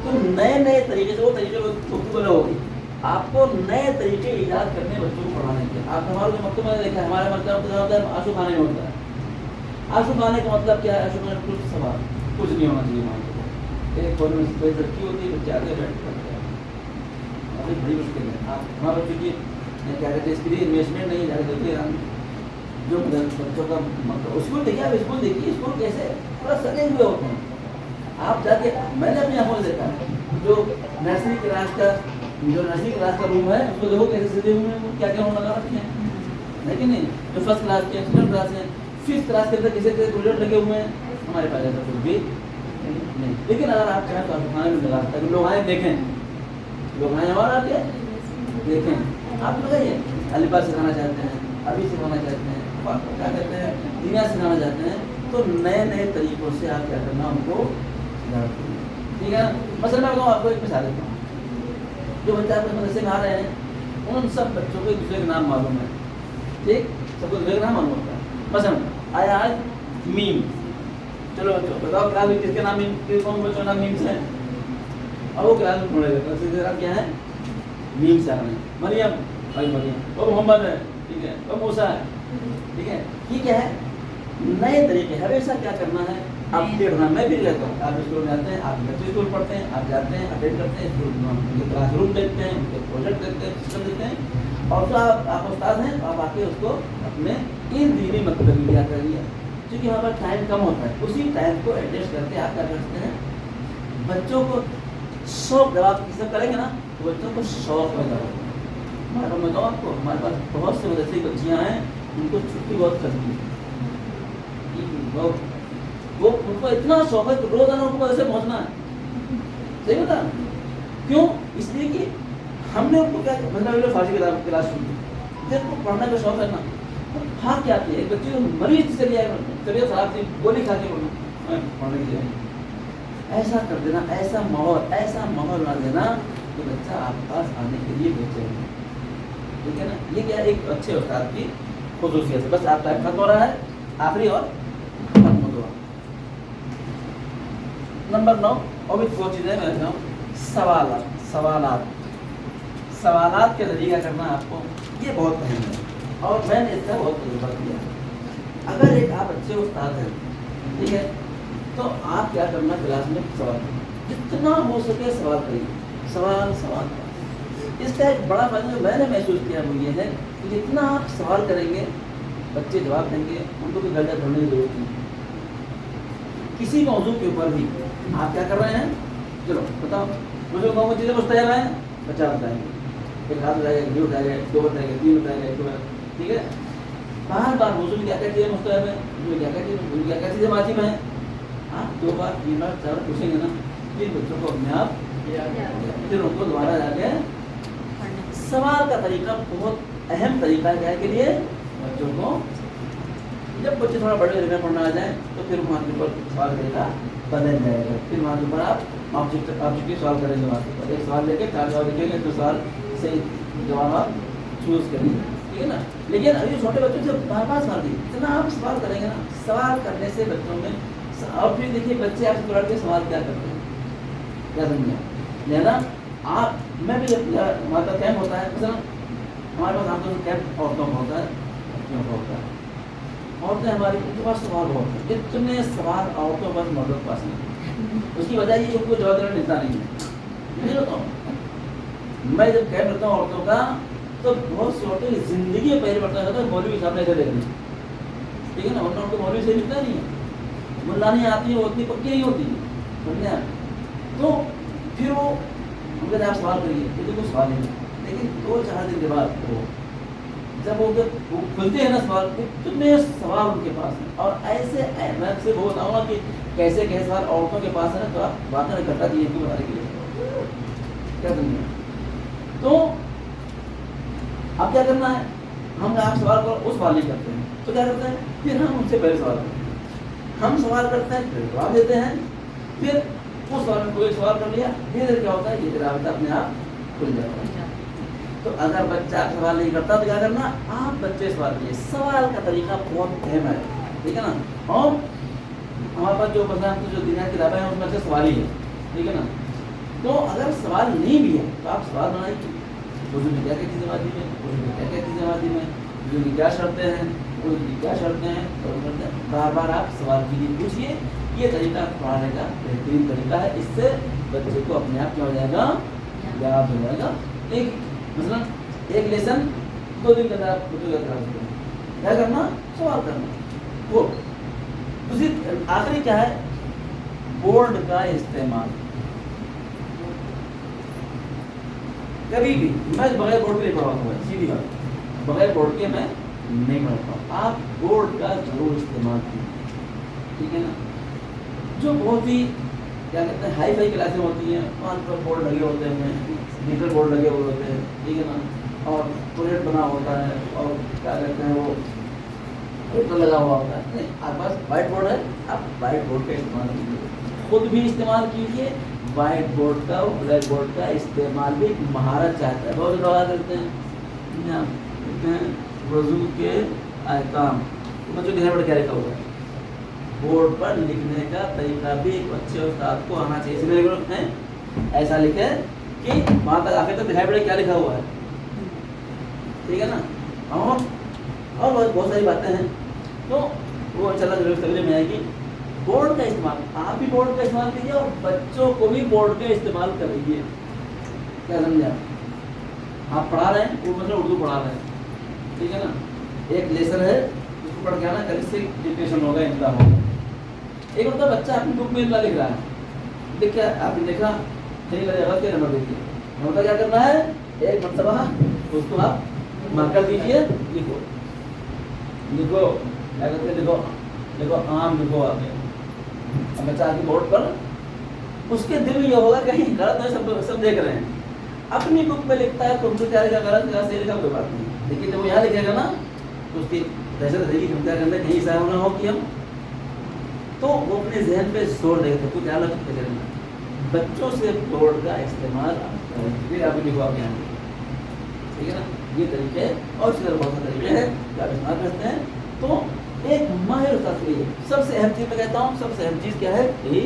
तो नए नए तरीके से वो तरीके को होगी, आपको नए तरीके ईजाद करने बच्चों को पढ़ाने के। आप हमारे जो मकतब में देखा है, हमारे मतलब आंसू खाने में होता है। आंसू खाने का मतलब क्या है, आंसू खाने कुछ सवाल कुछ नहीं होना चाहिए वहाँ पर। एक कोने में कोई लड़की होती है, बच्चे आगे बैठ करते हैं, अभी बड़ी मुश्किल है। आप हमारे बच्चों की क्या कहते हैं इसके लिए इन्वेस्टमेंट नहीं जाकर देखिए जो बच्चों का मतलब स्कूल देखिए, आप स्कूल देखिए, स्कूल कैसे पूरा सजे हुए होते हैं। आप जाके मैंने अपनी आंखों में देखा जो नर्सरी क्लास का रूम है उसको देखो कैसे सजे हुए हैं, वो क्या क्या लगा रखे हैं, लेकिन नहीं जो फर्स्ट क्लास के सेकंड क्लास है 5th क्लास के अंदर कैसे कैसे प्रोजेक्ट लगे हुए हैं, हमारे पास ऐसा कुछ भी नहीं। लेकिन अगर आप चाहें तो आप खाने में लगा सकते हैं, लोग आए देखें, लोग आए और आके देखें, आप लगाइए। अलिफा सिखाना चाहते हैं, अभी सिखाना चाहते हैं, क्या कहते हैं दुनिया सिखाना चाहते हैं, तो नए नए तरीकों से आप क्या करना उनको सिखाते हैं, ठीक है। मसलन मैं बताऊँ आपको, एक मिसाल देता हूँ। जो बच्चे आपके मदरसे में आ रहे हैं उन सब बच्चों को एक दूसरे का नाम मालूम है, ठीक, सबको दूसरे का नाम मालूम होता है। मसलन आया आज मीम, चलो बच्चों बताओ क्लास में किसके नाम कौन बच्चों का नाम मीम से है, और वो क्लास में ढूंढेगा क्या है, मीम से आ रहे हैं। मरियम, भाई मरियम, वो मोहम्मद है, ठीक है, वो मूसा है, ठीक है। ये क्या है, नए तरीके। हमेशा क्या करना है, अपडेट होना। मैं भी रहता हूँ, आप स्कूल में आते हैं, आप बच्चे स्कूल पढ़ते हैं, आप जाते हैं, अटेंड करते हैं, उनके क्लास रूम देखते हैं, उनके प्रोजेक्ट देखते हैं, सिस्टम देखते हैं, और जो आप उस्ताद हैं आप आके उसको अपने इन दीनी मतलब में क्या करिए, क्योंकि हमारे पास टाइम कम होता है, उसी टाइम को एडजस्ट करके आप क्या करते हैं, बच्चों को शौक, जब आप किसी करेंगे ना तो बच्चों को शौक पैदा होगा। हमारे पास, मैं बताऊँ आपको, हमारे पास बहुत से ऐसी बच्चियाँ हैं उनको छुट्टी बहुत करती है, वो उनको इतना शौक है कि रोजाना उनको ऐसे पहुँचना है, सही बता क्यों, इसलिए कि हमने उनको क्या, मतलब फारसी किताब क्लास शुरू की, जब उनको पढ़ने का शौक है ना, तो हाँ क्या किया, एक बच्चे को मरीज से लिया, तबीयत खराब थी, गोली खा के पढ़ने के लिए, ऐसा कर देना, ऐसा माहौल बना देना कि बच्चा आपके पास आने के लिए बेचैन है, ठीक है ना। ये क्या एक अच्छे उस्ताद की खुसूसियत है। बस आप टाइम खत्म हो रहा है, आखिरी और खत्म हो गया। नंबर 9 और भी दो चीज़ें मैं बताऊँ, सवालात के जरिए क्या करना आपको, ये बहुत अहम है और मैंने इसका बहुत तजुर्बा किया। अगर एक आप अच्छे उस्ताद हैं, ठीक है, तो आप क्या करना, क्लास में सवाल जितना हो सके सवाल करिए, सवाल। इसका एक बड़ा फायदा जो मैंने महसूस किया वो ये है कि जितना आप सवाल करेंगे बच्चे जवाब देंगे, उनको भी गलत ढूंढने की जरूरत नहीं। किसी मौजूद के ऊपर भी आप क्या कर रहे हैं, चलो बताओ, मुझे कौन चीज़ें पूछते हैं, बच्चा बताएंगे, एक हाथ बताएगा, दो बताएगा, दो बताएगा, तीन बताएगा, एक बार, ठीक है। बार मौजूद क्या क्या चीज़ें मुस्तैब है, उसमें क्या क्या चीज़ें वाजिब हैं, आप 2 बार 3 बार 4 बार पूछेंगे ना, फिर बच्चों को अपने आप, फिर उनको दोबारा जाके सवाल का तरीका बहुत अहम तरीका है के लिए बच्चों को। जब बच्चे थोड़ा बड़े में पढ़ना आ जाए तो फिर वहाँ के ऊपर सवाल तरीका बदल जाएगा, फिर वहाँ के ऊपर आप ऑब्जेक्टिव सवाल करेंगे, वहाँ के ऊपर एक सवाल लेके 4 जवाब लिखेंगे, तो सवाल से जवाब आप चूज करेंगे, ठीक है ना। लेकिन अभी छोटे बच्चों से बार सवाल दी, इतना आप सवाल करेंगे ना, सवाल करने से बच्चों में, और फिर देखिए बच्चे आपसे पढ़ के सवाल क्या करते हैं, क्या समझे लेना आप। मैं भी जब हमारे पास कैंप होता है, मतलब हमारे पास आमतौर पर कैंप औरतों का होता है, बच्चियों का होता है। औरतें हमारी, उनके पास सवाल बहुत है, इतने सवाल औरतों पर मर्दों के पास नहीं। उसकी वजह ये उनको जवाब देना मिलता नहीं है। नहीं बताऊँ, मैं जब कैंप करता हूँ औरतों का, तो बहुत सी औरतें की जिंदगी में पहले बढ़ता है मौलवी सामने से देखनी, ठीक है ना, वरना उनको मौलवी से मिलता नहीं है, मुल्लानी आती है वो उतनी पक्की नहीं होती, समझे आप। तो फिर वो उनके आप सवाल करिए, तो कोई सवाल नहीं, लेकिन 2-4 दिन के बाद वो जब वो खुलते हैं ना सवाल, कितने सवाल उनके पास हैं, और ऐसे मैं सिर्फ वो बताऊँगा कि कैसे कैसे सवाल औरतों के पास है ना, तो आप बात में इकट्ठा दिए क्यों बताने के लिए क्या करना है। तो अब क्या करना है, हम आप सवाल को उस सवाल नहीं करते हैं, तो क्या करते हैं, फिर हम उनसे पहले सवाल करते हैं, हम सवाल करते हैं, फिर जवाब देते हैं, फिर उस सवाल में कोई सवाल कर लिया, धीरे क्या होता है, ये रास्ता अपने आप खुल जाता है। तो अगर बच्चा सवाल नहीं करता तो क्या करना, आप बच्चे सवाल करिए। सवाल का तरीका बहुत अहम है, ठीक है ना। और हमारे पास जो मतलब जो दुनिया की किताबें हैं उसमें से सवाल ही है, ठीक है ना। तो अगर सवाल नहीं भी है तो आप सवाल बनाइए, बुजुर्ग में क्या क्या चीज़ें वाजिब है, बुजुर्ग में क्या क्या चीज़ें वाजिब हैं, बुजुर्ग की क्या शर्तें हैं, बुजुर्ग की क्या शर्तें हैं, तो बार आप सवाल कीजिए, पूछिए। ये तरीका पढ़ाने का बेहतरीन तरीका है, इससे बच्चे को अपने आप क्या हो जाएगा, याद हो जाएगा। एक मतलब एक लेसन 2 दिन के अंदर आप बच्चों को करा सकते हैं। क्या करना, सवाल करना। वो दूसरी आखिरी क्या है, बोर्ड का इस्तेमाल। कभी भी मैं बगैर बोर्ड के नहीं पढ़ाता हूँ, सीधी बात, बगैर बोर्ड के मैं नहीं पढ़ाता हूँ। आप बोर्ड का जरूर इस्तेमाल कीजिए, ठीक है ना। जो बहुत ही क्या कहते हैं हाई फाई क्लासें होती हैं, वहाँ पर बोर्ड लगे होते हैं, डिजिटल बोर्ड लगे हुए होते हैं, ठीक है ना, और प्रोजेक्ट बना होता है, और क्या कहते हैं वो प्रोजेक्टर लगा हुआ होता है, नहीं आपके पास व्हाइट बोर्ड है, आप व्हाइट बोर्ड का इस्तेमाल कीजिए, खुद भी इस्तेमाल कीजिए। व्हाइट बोर्ड का और ब्लैक बोर्ड का इस्तेमाल भी महारत चाहता है। बहुत लोग करते हैं वजू के अहकाम, बच्चों ध्यान पर क्या लिखा हुआ है, बोर्ड पर लिखने का तरीका भी एक अच्छे उस्ताद को आना चाहिए। इसलिए ऐसा लिखे कि वहाँ तक आखिर तक दिखाई पड़े क्या लिखा हुआ है, ठीक है ना। और बहुत सारी बातें हैं, तो वो चला जरूर समझ में आएगी। बोर्ड का इस्तेमाल, आप भी बोर्ड का इस्तेमाल कीजिए और बच्चों को भी बोर्ड का इस्तेमाल करिए। क्या समझा, आप पढ़ा रहे हैं, वो मतलब उर्दू पढ़ा रहे हैं, ठीक है ना, एक लेसन है उसको पढ़ के आना, कल से डिप्रेशन होगा, इमला होगा। एक होता है बच्चा अपनी बुक में इमला लिख रहा है, देखिए आपने देखा सही लगेगा, क्या नंबर देखिए, नंबर क्या करना है, एक मरतबा उसको आप मार्कर दीजिए, लिखो लिखो क्या करते लिखो लिखो आम लिखो आपने। अब बच्चा आपकी बोर्ड पर, उसके दिल में ये होगा कहीं गलत है, सब देख रहे हैं, अपनी बुक में लिखता है तो उनको क्या लिखा गलत लिखा सही लिखा कोई बात नहीं, लेकिन जब वो यहाँ लिखेगा ना तो उसकी दहशत रहेगी, हम क्या करते कहीं ऐसा ना हो कि हम, तो वो अपने जहन पे जोर देगा तो क्या लगता है बच्चों से बोर्ड का इस्तेमाल फिर आप लिखो आप यहाँ, ठीक है ना। ये तरीके और इसके बहुत सारे तरीके हैं जो आप इस्तेमाल करते हैं। तो एक माहिर उस्ताद के लिए सबसे अहम चीज़ मैं कहता हूँ, सबसे अहम चीज़ क्या है, ये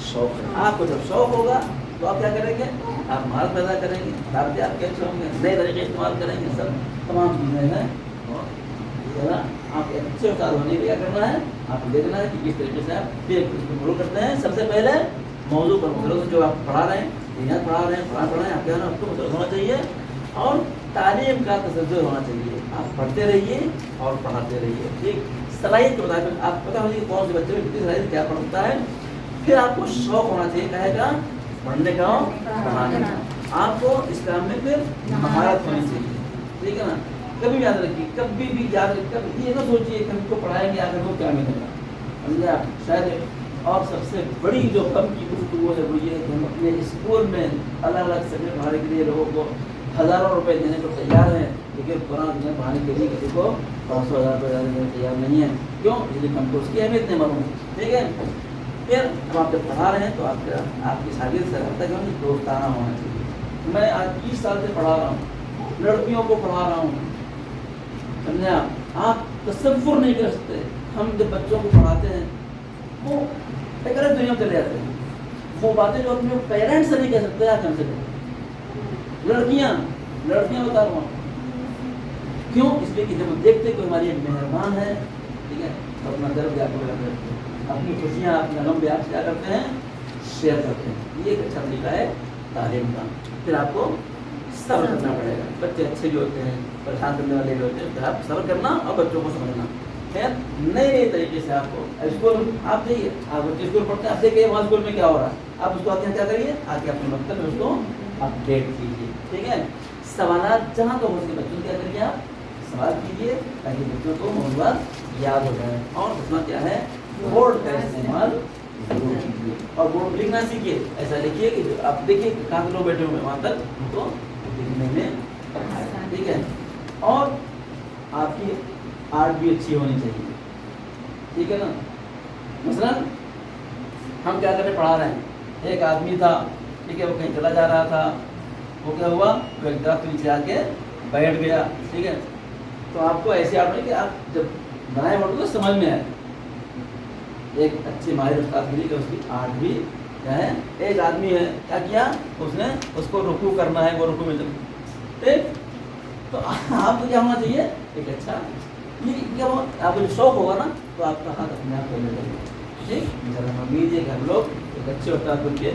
शौक है। आपको जब शौक होगा तो आप क्या करेंगे, आप महारत पैदा करेंगे, रास्ते आपके अच्छे होंगे, नए तरीके इस्तेमाल करेंगे, सब तमाम चीज़ें हैं। और आप अच्छे उस्ताद होने के लिए क्या करना है, आपको देखना है कि किस तरीके से आप इसको फॉलो करते हैं। सबसे पहले मौजू पर मुसलसल जो आप पढ़ा रहे हैं, यहाँ पढ़ा रहे हैं, आप क्या ना आपको मुसलसल होना चाहिए और तालीम का तसज्जुल होना चाहिए। आप पढ़ते रहिए और पढ़ाते रहिए, ठीक। सलाहियत के मुताबिक आप पता होगी कौन से बच्चे में कितनी सलाहियत क्या पढ़ता है। फिर आपको शौक होना चाहिए कहेगा पढ़ने का, पढ़ाने का। आपको इस काम में फिर महारत होनी चाहिए, ठीक है ना। कभी भी याद रखिए, कभी भी याद रखिए, कभी ये ना सोचिए कि हमको पढ़ाएंगे आगे वो क्या मिलेगा, समझे आप शायद। और सबसे बड़ी जो कम की गुफ्तगू है वो ये है कि हम अपने स्कूल में अलग अलग सब्जेक्ट पढ़ाने के लिए लोगों को हज़ारों रुपए देने को तैयार हैं, लेकिन कुरान में पढ़ाने के लिए किसी को 500,000 रुपये देने को तैयार नहीं है। क्यों? इसलिए हमको उसकी अहमियत नहीं मालूम, ठीक है। फिर जब आप जब पढ़ा रहे हैं तो आपकी शागिर्द से रखता है दोस्ताना होना चाहिए। मैं आज 20 साल से पढ़ा रहा हूँ, लड़कियों को पढ़ा रहा हूँ, समझे आप तसव्वुर नहीं कर सकते। हम जब बच्चों को पढ़ाते हैं वो एक अलग दुनिया में चले जाते हैं, वो बातें जो अपने पेरेंट्स से नहीं कह सकते आज हमसे। लड़कियाँ बता रहा हूँ क्यों, इसलिए कि जब देखते कोई हमारी एक मेहरबान है, ठीक है, तो अपना गर्व भी आपको करते हैं, अपनी खुशियाँ अपना गम भी आप क्या करते हैं, शेयर करते हैं। ये एक अच्छा तरीका है तालीम का। फिर आपको सब्र करना पड़ेगा, बच्चे अच्छे भी होते हैं, परेशान करने वाले भी होते हैं, फिर आप सब्र करना और बच्चों को समझना। खैर नए तरीके से आपको स्कूल आप जाइए, आप बच्चे स्कूल पढ़ते हैं, आप देखिए वहाँ स्कूल में क्या हो रहा है, आप उसको आके क्या करिए, आके अपने मकतब में उसको अपडेट कीजिए, ठीक है। सवालात जहाँ तो हो सके बच्चों क्या करिए, आप सवाल कीजिए ताकि बच्चों को मौजूद याद हो जाए। और दूसरा क्या है, बोर्ड का इस्तेमाल जरूर कीजिए और बोर्ड लिखना सीखिए। ऐसा लिखिए कि आप देखिए काफ़ी लोग बैठे हुए वहाँ तक तो लिखने में, ठीक है। और आपकी आर्ट भी अच्छी होनी चाहिए, ठीक है ना। मसलन हम क्या करें, पढ़ा रहे हैं, एक आदमी था, ठीक है, वो कहीं चला जा रहा था, वो क्या हुआ, वो एक दरख्त नीचे आके बैठ गया, ठीक है। तो आपको ऐसे आर्ट में कि आप जब बनाए बोर्ड तो समझ में आए, एक अच्छे माहिर उस्ताद के लिए उसकी आर्ट भी क्या है। एक आदमी है, क्या किया उसने, उसको रुकू करना है, वो रुकू में ठीक। तो आपको क्या होना चाहिए, एक अच्छा ये क्या हो, आपको जो शौक होगा ना तो आपका हाथ अपने आप होने लगेगा, ठीक। जरा उम्मीद है कि हम लोग एक अच्छे उस्ताद बन के।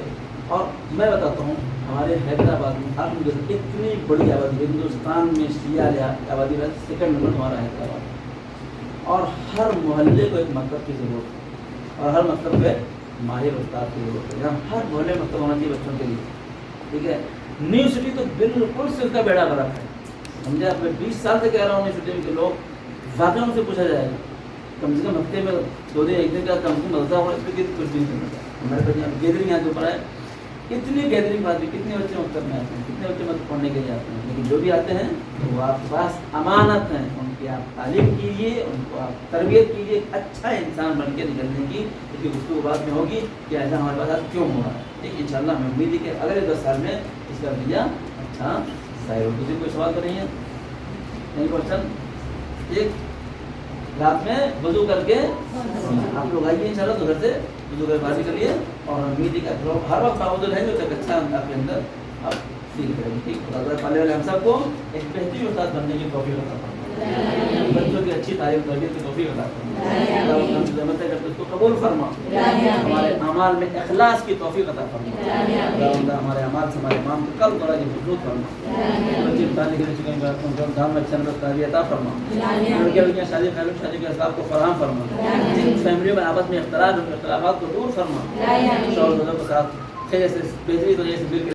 और मैं बताता हूँ हमारे हैदराबाद में आप इतनी बड़ी आबादी, हिंदुस्तान में शिया आबादी का सेकंड नंबर हमारा हैदराबाद, और हर मोहल्ले को एक मकतब की ज़रूरत है और हर मकतब पे माहिर उस्ताद की ज़रूरत है। यहाँ हर मोहल्ले मकतब होना चाहिए बच्चों के लिए, ठीक है। न्यू सिटी तो बिल्कुल से उसका बेड़ा गर्क है, समझे आप। मैं 20 साल से कह रहा हूँ न्यू सिटी के लोग वाकई उनसे पूछा जाएगा, कम से कम हफ्ते में 2 दिन 1 दिन का कम से कम मदरसा होगा, इसलिए कुछ भी नहीं करना। हमारे पास यहाँ गैदरिंग यहाँ के ऊपर है, اتنی گیدرنگ بات بھی کتنے بچے مکتب میں آتے ہیں, کتنے بچے مطلب پڑھنے کے لیے آتے ہیں, لیکن جو بھی آتے ہیں تو وہ آپ کے پاس امانت ہیں, ان کی آپ تعلیم کیجیے, ان کو آپ تربیت کیجیے, اچھا انسان بن کے نکلنے کی, کیونکہ گفتگو بات میں ہوگی کہ ایسا ہمارے پاس آج کیوں ہو رہا ہے. ٹھیک, ان شاء اللہ ہمیں امید ہے کہ اگلے 10 سال میں اس کا نتیجہ اچھا ظاہر ہو. کسی کوئی سوال تو نہیں ہے؟ نہیں کوشچن. ایک رات میں وضو کر کے آپ لوگ آئیے ان شاء اللہ, تو گھر سے وضو کر بازی کریے, اور امید ہے کہ ہر وقت موجود رہیں گے, تو اچھا آپ کے اندر آپ فیل کریں گے. ٹھیک, اللہ پالنے والے ہم سب کو ایک بہترین استاد بننے کی توفیق عطا فرمائے, بچوں کی اچھی تعلیم تربیت کی توفیق عطا فرمائے. اللہ ہم سے رحمت ہے کہ اس کو قبول فرما, ہمارے اعمال میں اخلاص کی توفیق عطا فرما. اللہ ہمارے اعمال سے ہمارے امام کو کل طرح کی مضبوط فرما. بچے بتانے کے لیے چکے دام میں اچھا نمبر تعلیم عطا فرما. لڑکیاں شادی خیال شادی کے اسباب کو فراہم فرما. جن فیملیوں میں آپس میں اختلاف اختلافات کو دور فرما, شوہر کے ساتھ خیر سے بہترین طریقے سے مل کے